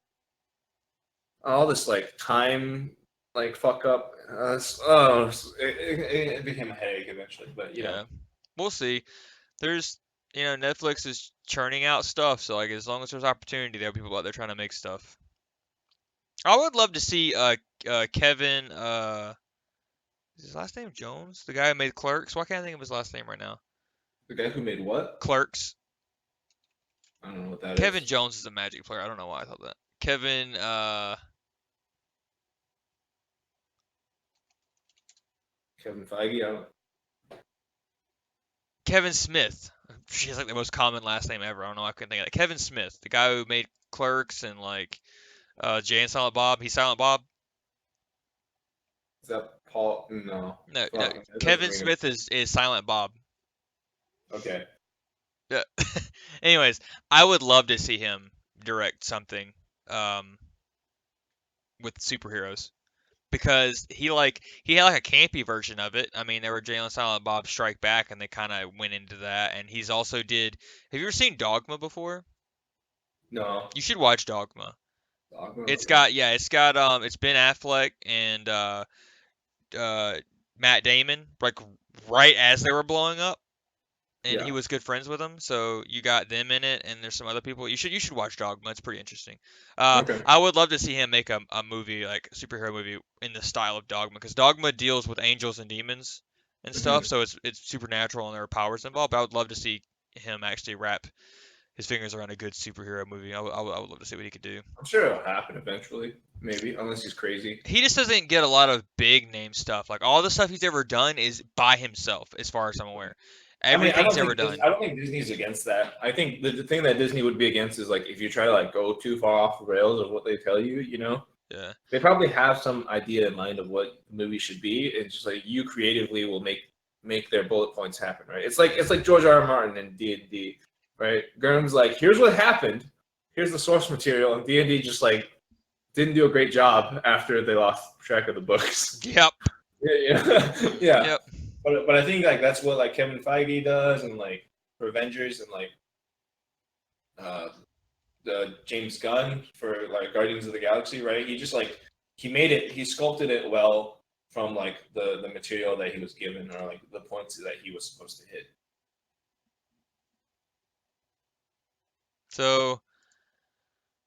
all this like time like fuck up. It became a headache eventually. But Yeah, we'll see. There's Netflix is churning out stuff, so like as long as there's opportunity, there are people out there trying to make stuff. I would love to see Kevin is his last name Jones? The guy who made Clerks? Why can't I think of his last name right now? the guy who made what? Clerks. I don't know what that Kevin is. Jones is a Magic player. I don't know why I thought that. Kevin Kevin Feige. I don't. Kevin Smith. She has like the most common last name ever. I don't know. I couldn't think of that. Kevin Smith, the guy who made Clerks and like Jay and Silent Bob. He's Silent Bob. Is that Paul? No. No, no. Fuck. It doesn't Kevin ring Smith is Silent Bob. a. Okay. Yeah. Anyways, I would love to see him direct something um, with superheroes because he had like a campy version of it. I mean, there were Jay and Silent Bob Strike Back, and they kind of went into that. And he's also did. Have you ever seen Dogma before? No. You should watch Dogma. Dogma. It's Okay. got it's Ben Affleck and uh Matt Damon like right as they were blowing up and he Yeah. was good friends with them, so you got them in it and there's some other people. You should watch Dogma. It's pretty interesting. Okay. I would love to see him make a movie like a superhero movie in the style of Dogma because Dogma deals with angels and demons and stuff, Hmm. so it's supernatural and there are powers involved. But I would love to see him actually wrap his fingers around a good superhero movie. I would love to see what he could do. I'm sure it'll happen eventually. Maybe, unless he's crazy. He just doesn't get a lot of big name stuff. Like all the stuff he's ever done is by himself, as far as I'm aware. I mean, Everything's ever done. I don't think Disney's against that. I think the thing that Disney would be against is like if you try to like go too far off the rails of what they tell you, you know. Yeah. They probably have some idea in mind of what the movie should be. It's just like you creatively will make their bullet points happen, right? It's like George R. R. Martin and D&D, right? Gurnham's like, here's what happened, here's the source material, and D&D just like didn't do a great job after they lost track of the books. Yep. Yeah, yeah. Yep. But I think like that's what like Kevin Feige does, and like for Avengers, and like uh, the James Gunn for like Guardians of the Galaxy, right? He just like he sculpted it well from like the material that he was given, or like the points that he was supposed to hit. So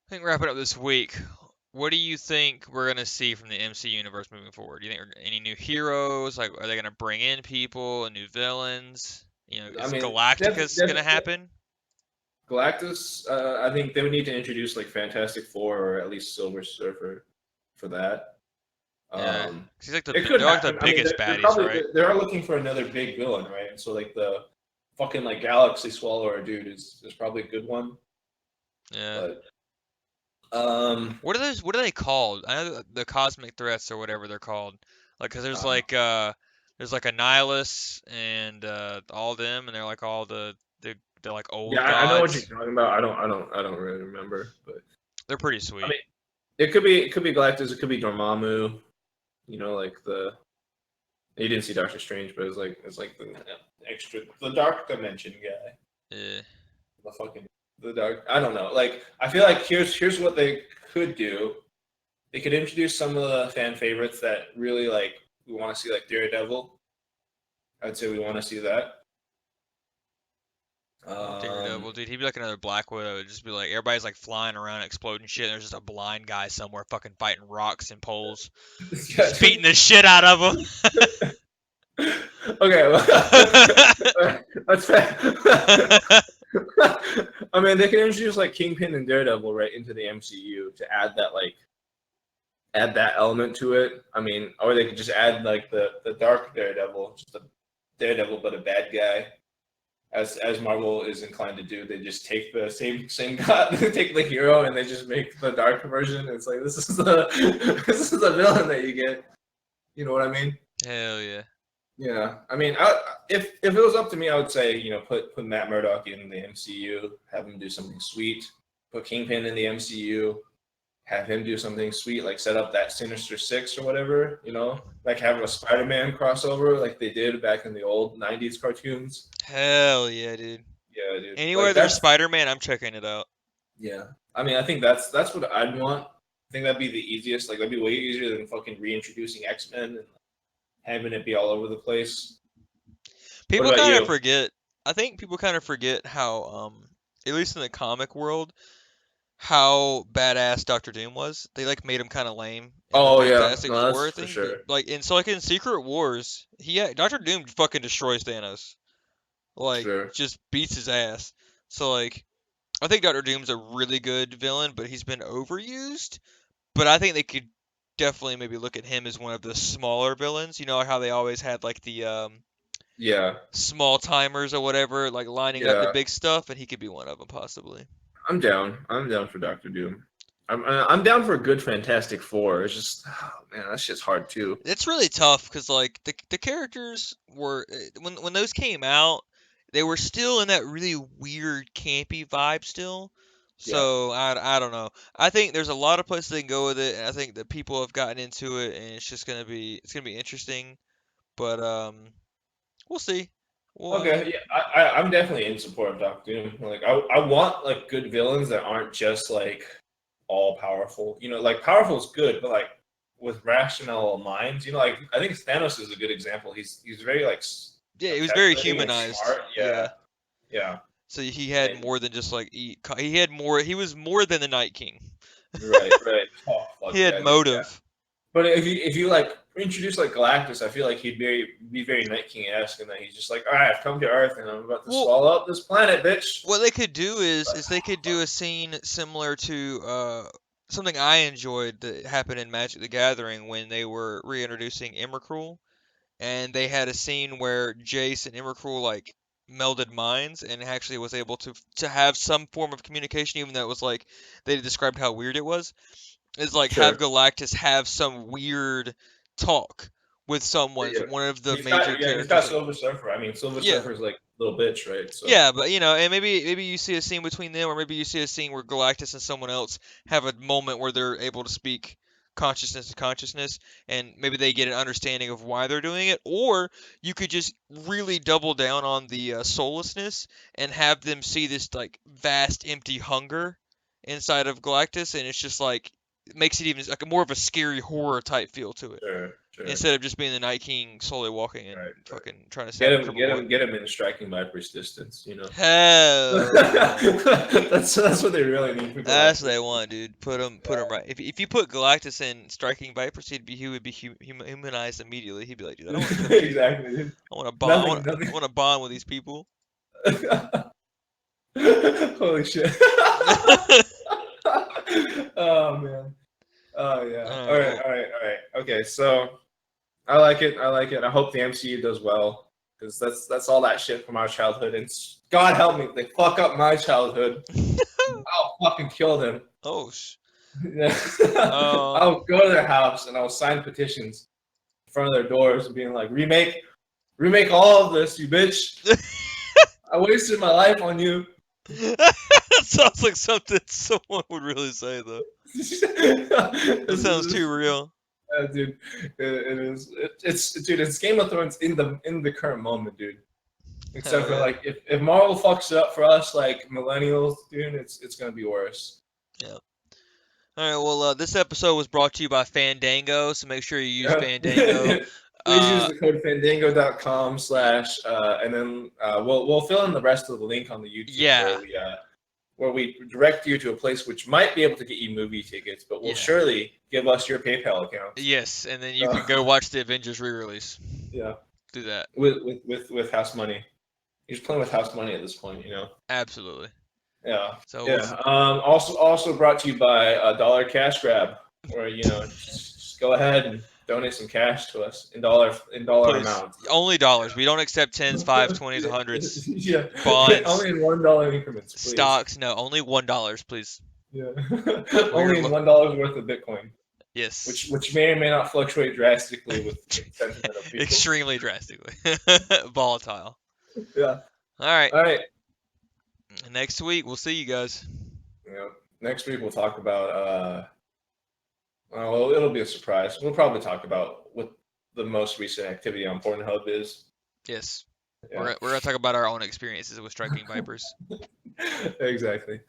I think wrapping up this week, what do you think we're gonna see from the MC universe moving forward? Do you think any new heroes? Like, are they gonna bring in people and new villains? You know, I is mean, Galacticus gonna happen? Galactus. I think they would need to introduce like Fantastic Four or at least Silver Surfer for that. Yeah, 'cause he's like It could they're like the happen. I mean, biggest baddies, right? they are looking for another big villain, right? And so like the fucking like Galaxy Swallower dude is probably a good one. Yeah. But What are those? What are they called? I know the cosmic threats or whatever they're called. Like, 'cause there's like Annihilus and all them, and they're like all they're like old yeah, I know what you're gods. talking about. I don't really remember, but They're pretty I sweet. mean, it could be Galactus, it could be Dormammu. You know, like the you didn't see Doctor Strange, but it's like the extra the dark dimension guy. Yeah. The fucking the dark. I don't know. Like I feel like here's what they could do. They could introduce some of the fan favorites that really like we want to see, like Daredevil. I'd say we want to see that. Daredevil, dude, he'd be like another Black Widow. It'd just be like everybody's like flying around, exploding shit. And there's just a blind guy somewhere, fucking fighting rocks and poles, Yeah, just beating the shit out of him. okay, well, that's fair. I mean, they can introduce like Kingpin and Daredevil right into the MCU to add that element to it. I mean, or they could just add like the dark Daredevil, just a Daredevil but a bad guy, as Marvel is inclined to do. They just take the same god, take the hero, and they just make the dark version. It's like this is the this is the villain that you get. You know what I mean? Hell yeah. Yeah, I mean, if it was up to me, I would say put Matt Murdock in the MCU, have him do something sweet. Put Kingpin in the MCU, have him do something sweet, like set up that Sinister Six or whatever. Like have a Spider-Man crossover, like they did back in the old '90s cartoons. Hell yeah, dude. Yeah, dude. Anywhere Like there's that's Spider-Man, I'm checking it out. yeah. I mean, I think that's what I'd want. I think that'd be the easiest. Like that'd be way easier than fucking reintroducing X-Men and having it be all over the place. What People about kind of you? forget. I think people kind of forget how, at least in the comic world, how badass Doctor Doom was. They like made him kind of lame in the Oh yeah, Fantastic no, that's Four for thing, but sure. like in Secret Wars, Doctor Doom fucking destroys Thanos. Like Sure. just beats his ass. So like I think Doctor Doom's a really good villain, but he's been overused. But I think they could definitely maybe look at him as one of the smaller villains. You know how they always had like the Yeah, small timers or whatever, like lining up the yeah. big stuff, and he could be one of them possibly. I'm down. I'm down for Doctor Doom. I'm down for a good Fantastic Four. It's just, oh, man, that shit's hard too. It's really tough because like the characters were when those came out, they were still in that really weird campy vibe still. Yeah. So I don't know. I think there's a lot of places they can go with it, and I think that people have gotten into it, and it's gonna be interesting. But we'll see. Well, I Okay. mean, Yeah, I'm definitely in support of Doctor Doom. Like, I want like good villains that aren't just like all powerful. Like powerful is good, but like with rational minds. Like I think Thanos is a good example. He's very like yeah, it was very calculating and humanized. smart. Yeah. Yeah. Yeah. So he had And more than just like he had more. He was more than the Night King. right, right. Oh, fuck He had yeah, dude. Yeah. motive. But if you like introduce like Galactus, I feel like he'd be very Night King-esque, and that he's just like, all right, I've come to Earth, and I'm about to Well, swallow up this planet, bitch. what they could do is they could do a scene similar to something I enjoyed that happened in Magic the Gathering when they were reintroducing Emrakul, and they had a scene where Jace and Emrakul like melded minds and actually was able to have some form of communication, even though it was like they described how weird it was. Is like have Sure. Galactus have some weird talk with someone, Yeah. one of the He's major got yeah, he's got characters. Like, Silver Surfer. I mean, Silver yeah, Surfer's like a little bitch, right? So yeah, but and maybe you see a scene between them, or maybe you see a scene where Galactus and someone else have a moment where they're able to speak consciousness to consciousness, and maybe they get an understanding of why they're doing it. Or you could just really double down on the soullessness and have them see this like vast empty hunger inside of Galactus, and it's just like it makes it even like more of a scary horror type feel to it sure, sure. instead of just being the Night King slowly walking and Right, right. fucking trying to stab a crippled boy. Get him in striking Viper's distance. You know. Hell yeah. That's what they really need for That's what Galactus. they want, dude. Put him Yeah. right. If you put Galactus in striking Vipers, he would be humanized immediately. He'd be like, dude, I don't want to kill these people. Exactly. Dude. I want to bond. Nothing. I Nothing. want to bond with these people. Holy shit. Oh man. Oh All yeah. All right, right. well, All right. All right. Okay. So I like it. I like it. I hope the MCU does well because that's all that shit from our childhood. And God help me, if they fuck up my childhood. I'll fucking kill them. oh, Yeah. um, I'll go to their house and I'll sign petitions in front of their doors, being like, remake all of this, you bitch. I wasted my life on you. that sounds like something someone would really say, though. That sounds too real. Dude, it is. It's Game of Thrones in the current moment, dude. Except Hell for yeah. like if Marvel fucks it up for us like millennials, dude, it's gonna be worse. Yeah. All right. Well, this episode was brought to you by Fandango, so make sure you use Yeah. Fandango. Please use Uh, the code fandango.com slash and then we'll fill in the rest of the link on the YouTube yeah, where we direct you to a place which might be able to get you movie tickets, but will yeah. surely give us your PayPal account. Yes, and then you can go watch the Avengers re-release. Yeah, Do that. with house money. You're just playing with house money at this point, you know. Absolutely. Yeah, So yeah. Also brought to you by Dollar Cash Grab, where just go ahead and donate some cash to us in dollar please, amounts. only dollars. We don't accept tens, fives, 20s, 100s, Yeah, bonds, only in $1 increments, please. stocks. No, only $1, please. Yeah, We're only in $1 worth of Bitcoin, yes, which may or may not fluctuate drastically with the sentiment of people. extremely drastically volatile. Yeah. All right. All right. Next week we'll see you guys. Yeah. Next week we'll talk about. Well, it'll be a surprise. We'll probably talk about what the most recent activity on Pornhub is. Yes. Yeah. We're gonna talk about our own experiences with striking vipers. Exactly.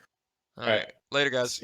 All right. Later, guys. See